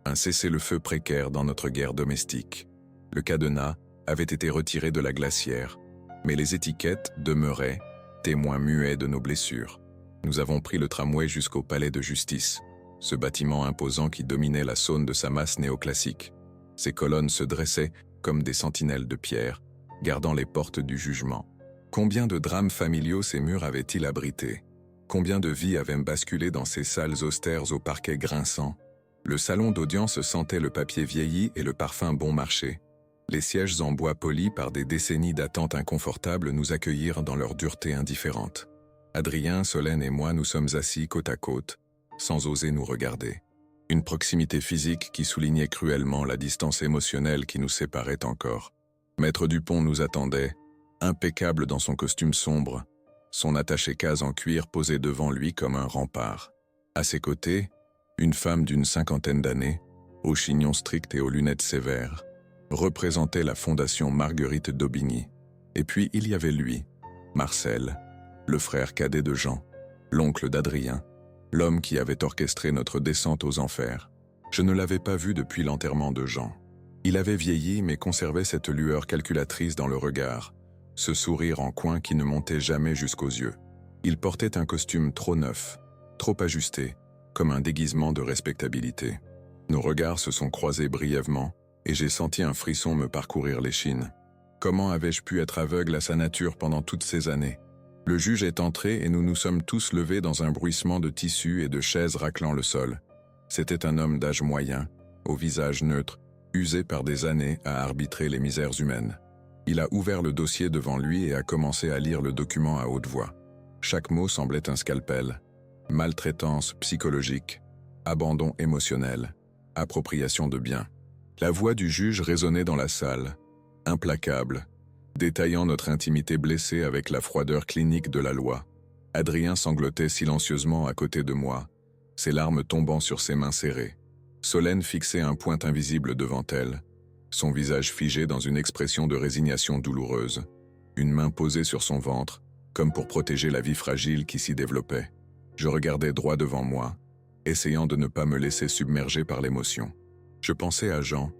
un cessez-le-feu précaire dans notre guerre domestique. Le cadenas avait été retiré de la glacière, mais les étiquettes demeuraient, témoins muets de nos blessures. Nous avons pris le tramway jusqu'au palais de justice, ce bâtiment imposant qui dominait la Saône de sa masse néoclassique. Ses colonnes se dressaient comme des sentinelles de pierre, gardant les portes du jugement. Combien de drames familiaux ces murs avaient-ils abrités? Combien de vies avaient basculé dans ces salles austères au parquet grinçant? Le salon d'audience sentait le papier vieilli et le parfum bon marché. Les sièges en bois polis par des décennies d'attente inconfortable nous accueillirent dans leur dureté indifférente. Adrien, Solène et moi nous sommes assis côte à côte, sans oser nous regarder. Une proximité physique qui soulignait cruellement la distance émotionnelle qui nous séparait encore. Maître Dupont nous attendait, impeccable dans son costume sombre, son attaché-case en cuir posé devant lui comme un rempart. À ses côtés, une femme d'une 50aine d'années, aux chignons stricts et aux lunettes sévères, représentait la fondation Marguerite d'Aubigny. Et puis il y avait lui, Marcel, le frère cadet de Jean, l'oncle d'Adrien, l'homme qui avait orchestré notre descente aux enfers. Je ne l'avais pas vu depuis l'enterrement de Jean. Il avait vieilli mais conservait cette lueur calculatrice dans le regard, ce sourire en coin qui ne montait jamais jusqu'aux yeux. Il portait un costume trop neuf, trop ajusté, comme un déguisement de respectabilité. Nos regards se sont croisés brièvement, et j'ai senti un frisson me parcourir l'échine. Comment avais-je pu être aveugle à sa nature pendant toutes ces années? Le juge est entré et nous nous sommes tous levés dans un bruissement de tissus et de chaises raclant le sol. C'était un homme d'âge moyen, au visage neutre, usé par des années à arbitrer les misères humaines. Il a ouvert le dossier devant lui et a commencé à lire le document à haute voix. Chaque mot semblait un scalpel. Maltraitance psychologique, abandon émotionnel, appropriation de biens. La voix du juge résonnait dans la salle, implacable, détaillant notre intimité blessée avec la froideur clinique de la loi. Adrien sanglotait silencieusement à côté de moi, ses larmes tombant sur ses mains serrées. Solène fixait un point invisible devant elle, son visage figé dans une expression de résignation douloureuse, une main posée sur son ventre, comme pour protéger la vie fragile qui s'y développait. Je regardais droit devant moi, essayant de ne pas me laisser submerger par l'émotion. Je pensais à Jean,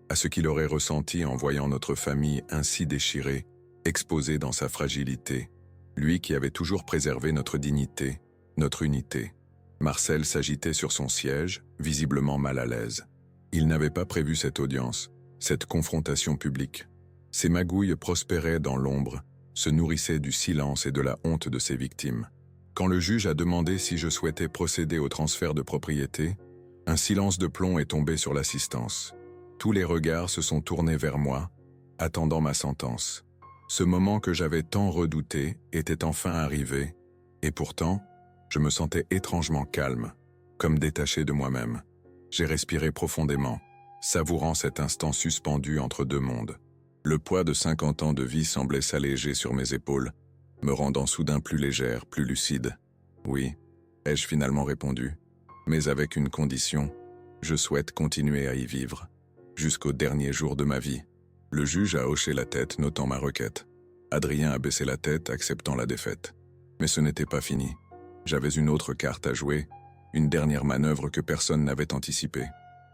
à ce qu'il aurait ressenti en voyant notre famille ainsi déchirée, exposée dans sa fragilité, lui qui avait toujours préservé notre dignité, notre unité. Marcel s'agitait sur son siège, visiblement mal à l'aise. Il n'avait pas prévu cette audience, cette confrontation publique. Ses magouilles prospéraient dans l'ombre, se nourrissaient du silence et de la honte de ses victimes. Quand le juge a demandé si je souhaitais procéder au transfert de propriété, un silence de plomb est tombé sur l'assistance. Tous les regards se sont tournés vers moi, attendant ma sentence. Ce moment que j'avais tant redouté était enfin arrivé, et pourtant, je me sentais étrangement calme, comme détaché de moi-même. J'ai respiré profondément, savourant cet instant suspendu entre deux mondes. Le poids de 50 ans de vie semblait s'alléger sur mes épaules, me rendant soudain plus légère, plus lucide. Oui, ai-je finalement répondu, mais avec une condition, je souhaite continuer à y vivre, jusqu'au dernier jour de ma vie. Le juge a hoché la tête, notant ma requête. Adrien a baissé la tête, acceptant la défaite. Mais ce n'était pas fini. J'avais une autre carte à jouer, une dernière manœuvre que personne n'avait anticipée.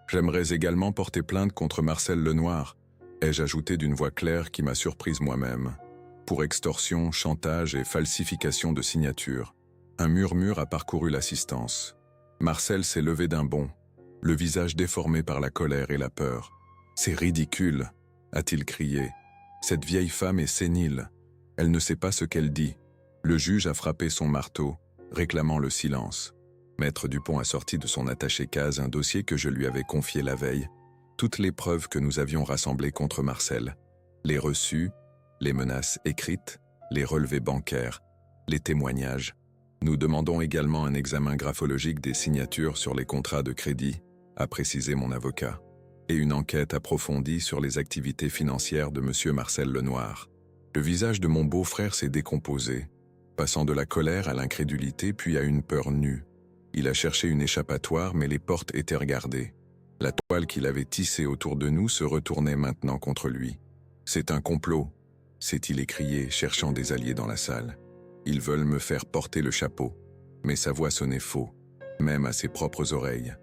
J'aimerais également porter plainte contre Marcel Lenoir, ai-je ajouté d'une voix claire qui m'a surprise moi-même. Pour extorsion, chantage et falsification de signature. Un murmure a parcouru l'assistance. Marcel s'est levé d'un bond, le visage déformé par la colère et la peur. « C'est ridicule !» a-t-il crié. « Cette vieille femme est sénile. Elle ne sait pas ce qu'elle dit. » Le juge a frappé son marteau, réclamant le silence. Maître Dupont a sorti de son attaché-case un dossier que je lui avais confié la veille, toutes les preuves que nous avions rassemblées contre Marcel, les reçus, les menaces écrites, les relevés bancaires, les témoignages. Nous demandons également un examen graphologique des signatures sur les contrats de crédit, a précisé mon avocat, et une enquête approfondie sur les activités financières de M. Marcel Lenoir. Le visage de mon beau-frère s'est décomposé, passant de la colère à l'incrédulité puis à une peur nue. Il a cherché une échappatoire mais les portes étaient regardées. La toile qu'il avait tissée autour de nous se retournait maintenant contre lui. « C'est un complot !» s'est-il écrié, cherchant des alliés dans la salle. « Ils veulent me faire porter le chapeau. » Mais sa voix sonnait faux, même à ses propres oreilles.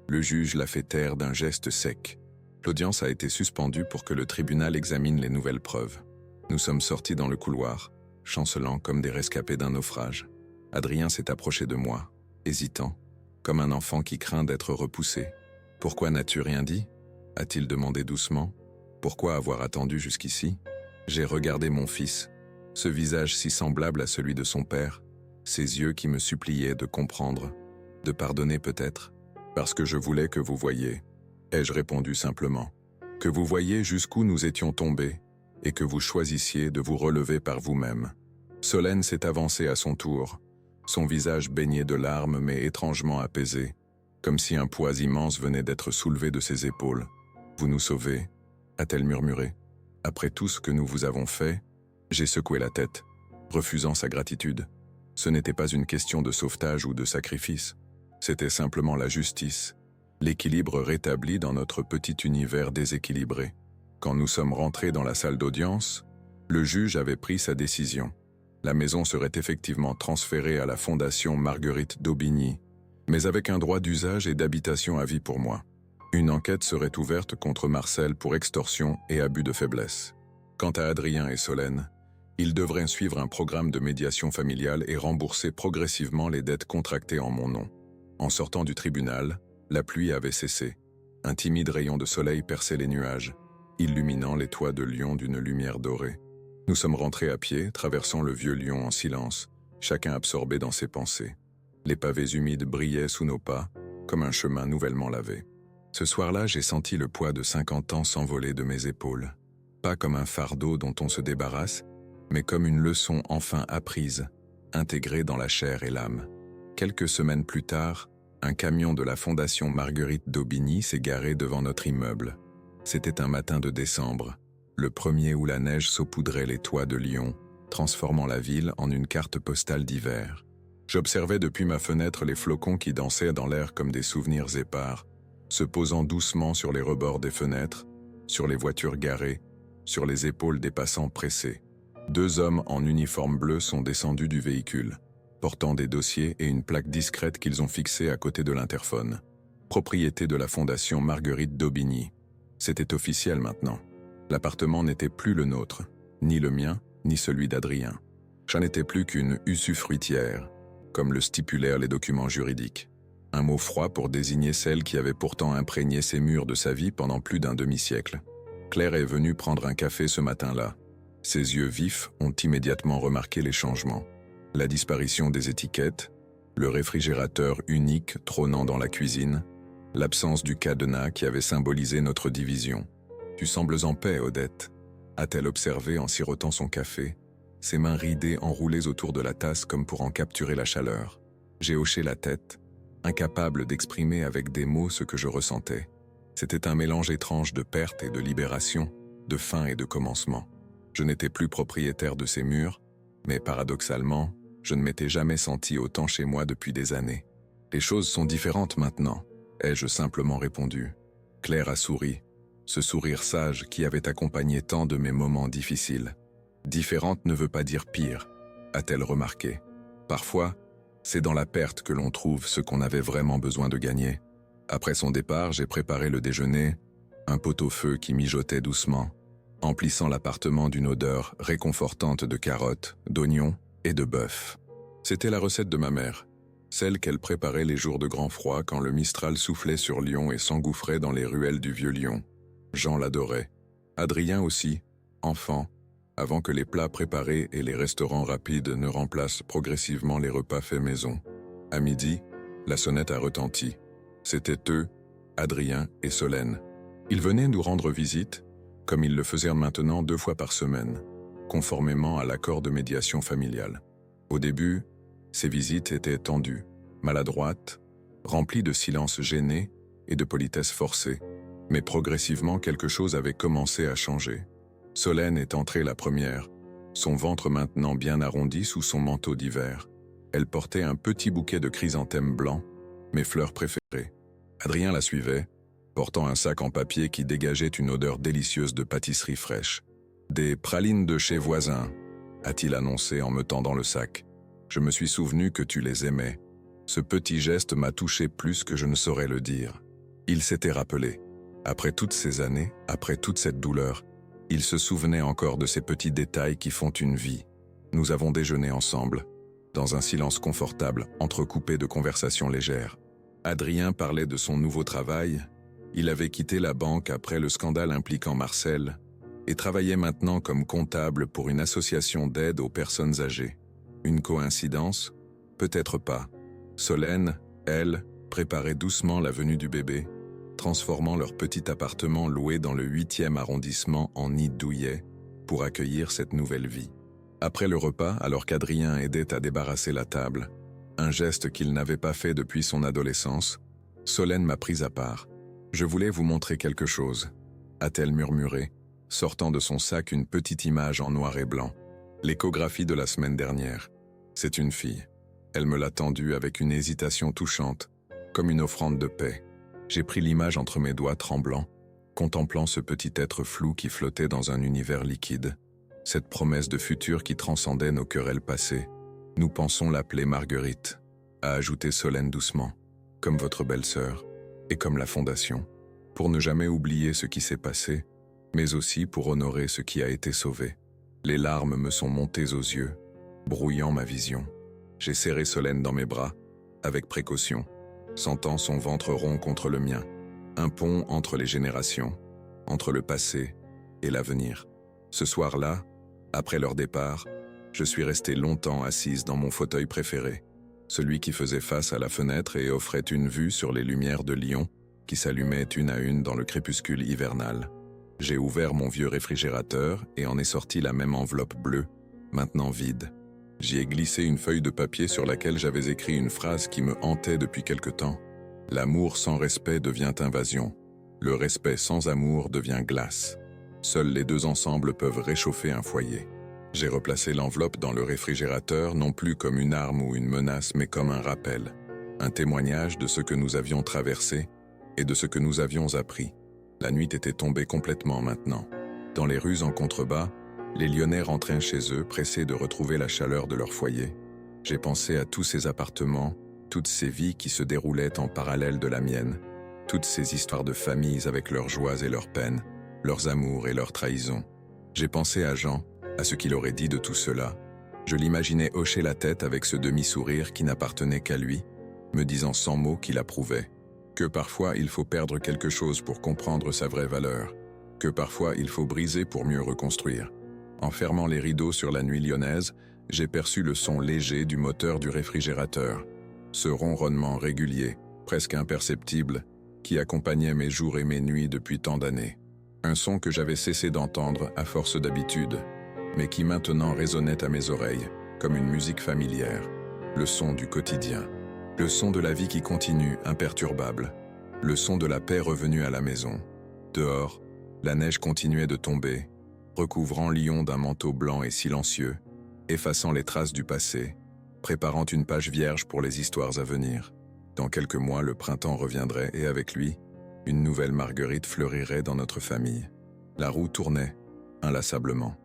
Le juge l'a fait taire d'un geste sec. L'audience a été suspendue pour que le tribunal examine les nouvelles preuves. Nous sommes sortis dans le couloir, chancelant comme des rescapés d'un naufrage. Adrien s'est approché de moi, hésitant, comme un enfant qui craint d'être repoussé. « Pourquoi n'as-tu rien dit ?» a-t-il demandé doucement. « Pourquoi avoir attendu jusqu'ici ?» J'ai regardé mon fils, ce visage si semblable à celui de son père, ses yeux qui me suppliaient de comprendre, de pardonner peut-être, parce que je voulais que vous voyiez, ai-je répondu simplement, que vous voyiez jusqu'où nous étions tombés, et que vous choisissiez de vous relever par vous-même. Solène s'est avancée à son tour, son visage baigné de larmes mais étrangement apaisé, comme si un poids immense venait d'être soulevé de ses épaules. « Vous nous sauvez » a-t-elle murmuré. « Après tout ce que nous vous avons fait ?» J'ai secoué la tête, refusant sa gratitude. Ce n'était pas une question de sauvetage ou de sacrifice. C'était simplement la justice, l'équilibre rétabli dans notre petit univers déséquilibré. Quand nous sommes rentrés dans la salle d'audience, le juge avait pris sa décision. La maison serait effectivement transférée à la Fondation Marguerite d'Aubigny, mais avec un droit d'usage et d'habitation à vie pour moi. Une enquête serait ouverte contre Marcel pour extorsion et abus de faiblesse. Quant à Adrien et Solène, ils devraient suivre un programme de médiation familiale et rembourser progressivement les dettes contractées en mon nom. En sortant du tribunal, la pluie avait cessé. Un timide rayon de soleil perçait les nuages, illuminant les toits de Lyon d'une lumière dorée. Nous sommes rentrés à pied, traversant le vieux Lyon en silence, chacun absorbé dans ses pensées. Les pavés humides brillaient sous nos pas, comme un chemin nouvellement lavé. Ce soir-là, j'ai senti le poids de 50 ans s'envoler de mes épaules. Pas comme un fardeau dont on se débarrasse, mais comme une leçon enfin apprise, intégrée dans la chair et l'âme. Quelques semaines plus tard, un camion de la Fondation Marguerite d'Aubigny s'est garé devant notre immeuble. C'était un matin de décembre, le premier où la neige saupoudrait les toits de Lyon, transformant la ville en une carte postale d'hiver. J'observais depuis ma fenêtre les flocons qui dansaient dans l'air comme des souvenirs épars, se posant doucement sur les rebords des fenêtres, sur les voitures garées, sur les épaules des passants pressés. 2 hommes en uniforme bleu sont descendus du véhicule, portant des dossiers et une plaque discrète qu'ils ont fixée à côté de l'interphone. Propriété de la Fondation Marguerite d'Aubigny. C'était officiel maintenant. L'appartement n'était plus le nôtre, ni le mien, ni celui d'Adrien. J'en étais plus qu'une usufruitière, comme le stipulèrent les documents juridiques. Un mot froid pour désigner celle qui avait pourtant imprégné ces murs de sa vie pendant plus d'un demi-siècle. Claire est venue prendre un café ce matin-là. Ses yeux vifs ont immédiatement remarqué les changements. La disparition des étiquettes, le réfrigérateur unique trônant dans la cuisine, l'absence du cadenas qui avait symbolisé notre division. « Tu sembles en paix, Odette », a-t-elle observé en sirotant son café, ses mains ridées enroulées autour de la tasse comme pour en capturer la chaleur. J'ai hoché la tête, incapable d'exprimer avec des mots ce que je ressentais. C'était un mélange étrange de perte et de libération, de fin et de commencement. Je n'étais plus propriétaire de ces murs, mais paradoxalement, je ne m'étais jamais senti autant chez moi depuis des années. « Les choses sont différentes maintenant », ai-je simplement répondu. Claire a souri, ce sourire sage qui avait accompagné tant de mes moments difficiles. « Différente ne veut pas dire pire », a-t-elle remarqué. Parfois, c'est dans la perte que l'on trouve ce qu'on avait vraiment besoin de gagner. Après son départ, j'ai préparé le déjeuner, un pot-au-feu qui mijotait doucement, emplissant l'appartement d'une odeur réconfortante de carottes, d'oignons et de bœuf. C'était la recette de ma mère, celle qu'elle préparait les jours de grand froid quand le Mistral soufflait sur Lyon et s'engouffrait dans les ruelles du vieux Lyon. Jean l'adorait. Adrien aussi, enfant, avant que les plats préparés et les restaurants rapides ne remplacent progressivement les repas faits maison. À midi, la sonnette a retenti. C'étaient eux, Adrien et Solène. Ils venaient nous rendre visite, comme ils le faisaient maintenant 2 fois par semaine, conformément à l'accord de médiation familiale. Au début, ces visites étaient tendues, maladroites, remplies de silence gêné et de politesse forcée, mais progressivement quelque chose avait commencé à changer. Solène est entrée la première, son ventre maintenant bien arrondi sous son manteau d'hiver. Elle portait un petit bouquet de chrysanthèmes blancs, mes fleurs préférées. Adrien la suivait, portant un sac en papier qui dégageait une odeur délicieuse de pâtisserie fraîche. « Des pralines de chez voisin », a-t-il annoncé en me tendant le sac. Je me suis souvenu que tu les aimais. Ce petit geste m'a touché plus que je ne saurais le dire. Il s'était rappelé. Après toutes ces années, après toute cette douleur, il se souvenait encore de ces petits détails qui font une vie. Nous avons déjeuné ensemble, dans un silence confortable, entrecoupé de conversations légères. Adrien parlait de son nouveau travail. Il avait quitté la banque après le scandale impliquant Marcel et travaillait maintenant comme comptable pour une association d'aide aux personnes âgées. Une coïncidence? Peut-être pas. Solène, elle, préparait doucement la venue du bébé, transformant leur petit appartement loué dans le 8e arrondissement en nid douillet pour accueillir cette nouvelle vie. Après le repas, alors qu'Adrien aidait à débarrasser la table, un geste qu'il n'avait pas fait depuis son adolescence, Solène m'a prise à part. « Je voulais vous montrer quelque chose », a-t-elle murmuré, sortant de son sac une petite image en noir et blanc. L'échographie de la semaine dernière. C'est une fille. Elle me l'a tendue avec une hésitation touchante, comme une offrande de paix. J'ai pris l'image entre mes doigts tremblants, contemplant ce petit être flou qui flottait dans un univers liquide. Cette promesse de futur qui transcendait nos querelles passées. Nous pensons l'appeler Marguerite, a ajouté Solène doucement, comme votre belle-sœur, et comme la Fondation, pour ne jamais oublier ce qui s'est passé, mais aussi pour honorer ce qui a été sauvé. Les larmes me sont montées aux yeux, brouillant ma vision. J'ai serré Solène dans mes bras, avec précaution, sentant son ventre rond contre le mien, un pont entre les générations, entre le passé et l'avenir. Ce soir-là, après leur départ, je suis restée longtemps assise dans mon fauteuil préféré, celui qui faisait face à la fenêtre et offrait une vue sur les lumières de Lyon qui s'allumaient une à une dans le crépuscule hivernal. J'ai ouvert mon vieux réfrigérateur et en ai sorti la même enveloppe bleue, maintenant vide. J'y ai glissé une feuille de papier sur laquelle j'avais écrit une phrase qui me hantait depuis quelque temps. L'amour sans respect devient invasion. Le respect sans amour devient glace. Seuls les deux ensemble peuvent réchauffer un foyer. J'ai replacé l'enveloppe dans le réfrigérateur non plus comme une arme ou une menace, mais comme un rappel. Un témoignage de ce que nous avions traversé et de ce que nous avions appris. La nuit était tombée complètement maintenant. Dans les rues en contrebas, les Lyonnais rentraient chez eux, pressés de retrouver la chaleur de leur foyer. J'ai pensé à tous ces appartements, toutes ces vies qui se déroulaient en parallèle de la mienne, toutes ces histoires de familles avec leurs joies et leurs peines, leurs amours et leurs trahisons. J'ai pensé à Jean, à ce qu'il aurait dit de tout cela. Je l'imaginais hocher la tête avec ce demi-sourire qui n'appartenait qu'à lui, me disant sans mots qu'il approuvait, que parfois il faut perdre quelque chose pour comprendre sa vraie valeur, que parfois il faut briser pour mieux reconstruire. En fermant les rideaux sur la nuit lyonnaise, j'ai perçu le son léger du moteur du réfrigérateur, ce ronronnement régulier, presque imperceptible, qui accompagnait mes jours et mes nuits depuis tant d'années. Un son que j'avais cessé d'entendre à force d'habitude, mais qui maintenant résonnait à mes oreilles, comme une musique familière, le son du quotidien, le son de la vie qui continue, imperturbable, le son de la paix revenue à la maison. Dehors, la neige continuait de tomber, recouvrant Lyon d'un manteau blanc et silencieux, effaçant les traces du passé, préparant une page vierge pour les histoires à venir. Dans quelques mois, le printemps reviendrait et avec lui, une nouvelle Marguerite fleurirait dans notre famille. La roue tournait, inlassablement.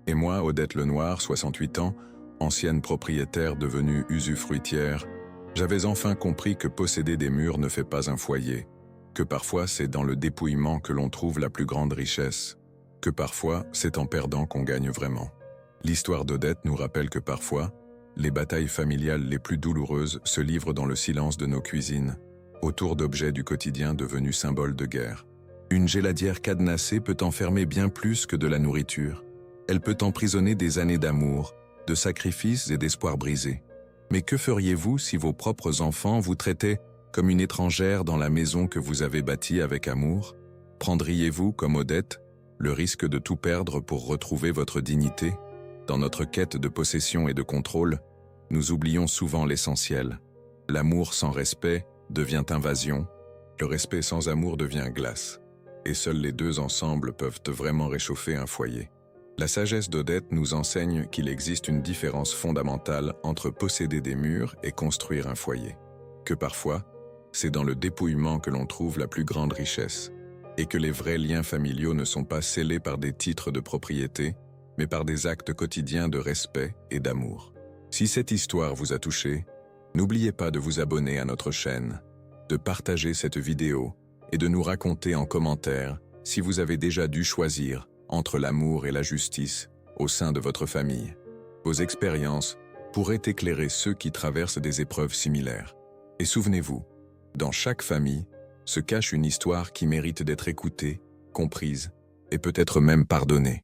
Et moi, Odette Lenoir, 68 ans, ancienne propriétaire devenue usufruitière, j'avais enfin compris que posséder des murs ne fait pas un foyer, que parfois c'est dans le dépouillement que l'on trouve la plus grande richesse, que parfois c'est en perdant qu'on gagne vraiment. L'histoire d'Odette nous rappelle que parfois, les batailles familiales les plus douloureuses se livrent dans le silence de nos cuisines, autour d'objets du quotidien devenus symboles de guerre. Une géladière cadenassée peut enfermer bien plus que de la nourriture. Elle peut emprisonner des années d'amour, de sacrifices et d'espoirs brisés. Mais que feriez-vous si vos propres enfants vous traitaient comme une étrangère dans la maison que vous avez bâtie avec amour? Prendriez-vous, comme Odette, le risque de tout perdre pour retrouver votre dignité? Dans notre quête de possession et de contrôle, nous oublions souvent l'essentiel. L'amour sans respect devient invasion, le respect sans amour devient glace. Et seuls les deux ensemble peuvent vraiment réchauffer un foyer. La sagesse d'Odette nous enseigne qu'il existe une différence fondamentale entre posséder des murs et construire un foyer. Que parfois, c'est dans le dépouillement que l'on trouve la plus grande richesse, et que les vrais liens familiaux ne sont pas scellés par des titres de propriété, mais par des actes quotidiens de respect et d'amour. Si cette histoire vous a touché, n'oubliez pas de vous abonner à notre chaîne, de partager cette vidéo et de nous raconter en commentaire si vous avez déjà dû choisir entre l'amour et la justice au sein de votre famille. Vos expériences pourraient éclairer ceux qui traversent des épreuves similaires. Et souvenez-vous, dans chaque famille se cache une histoire qui mérite d'être écoutée, comprise et peut-être même pardonnée.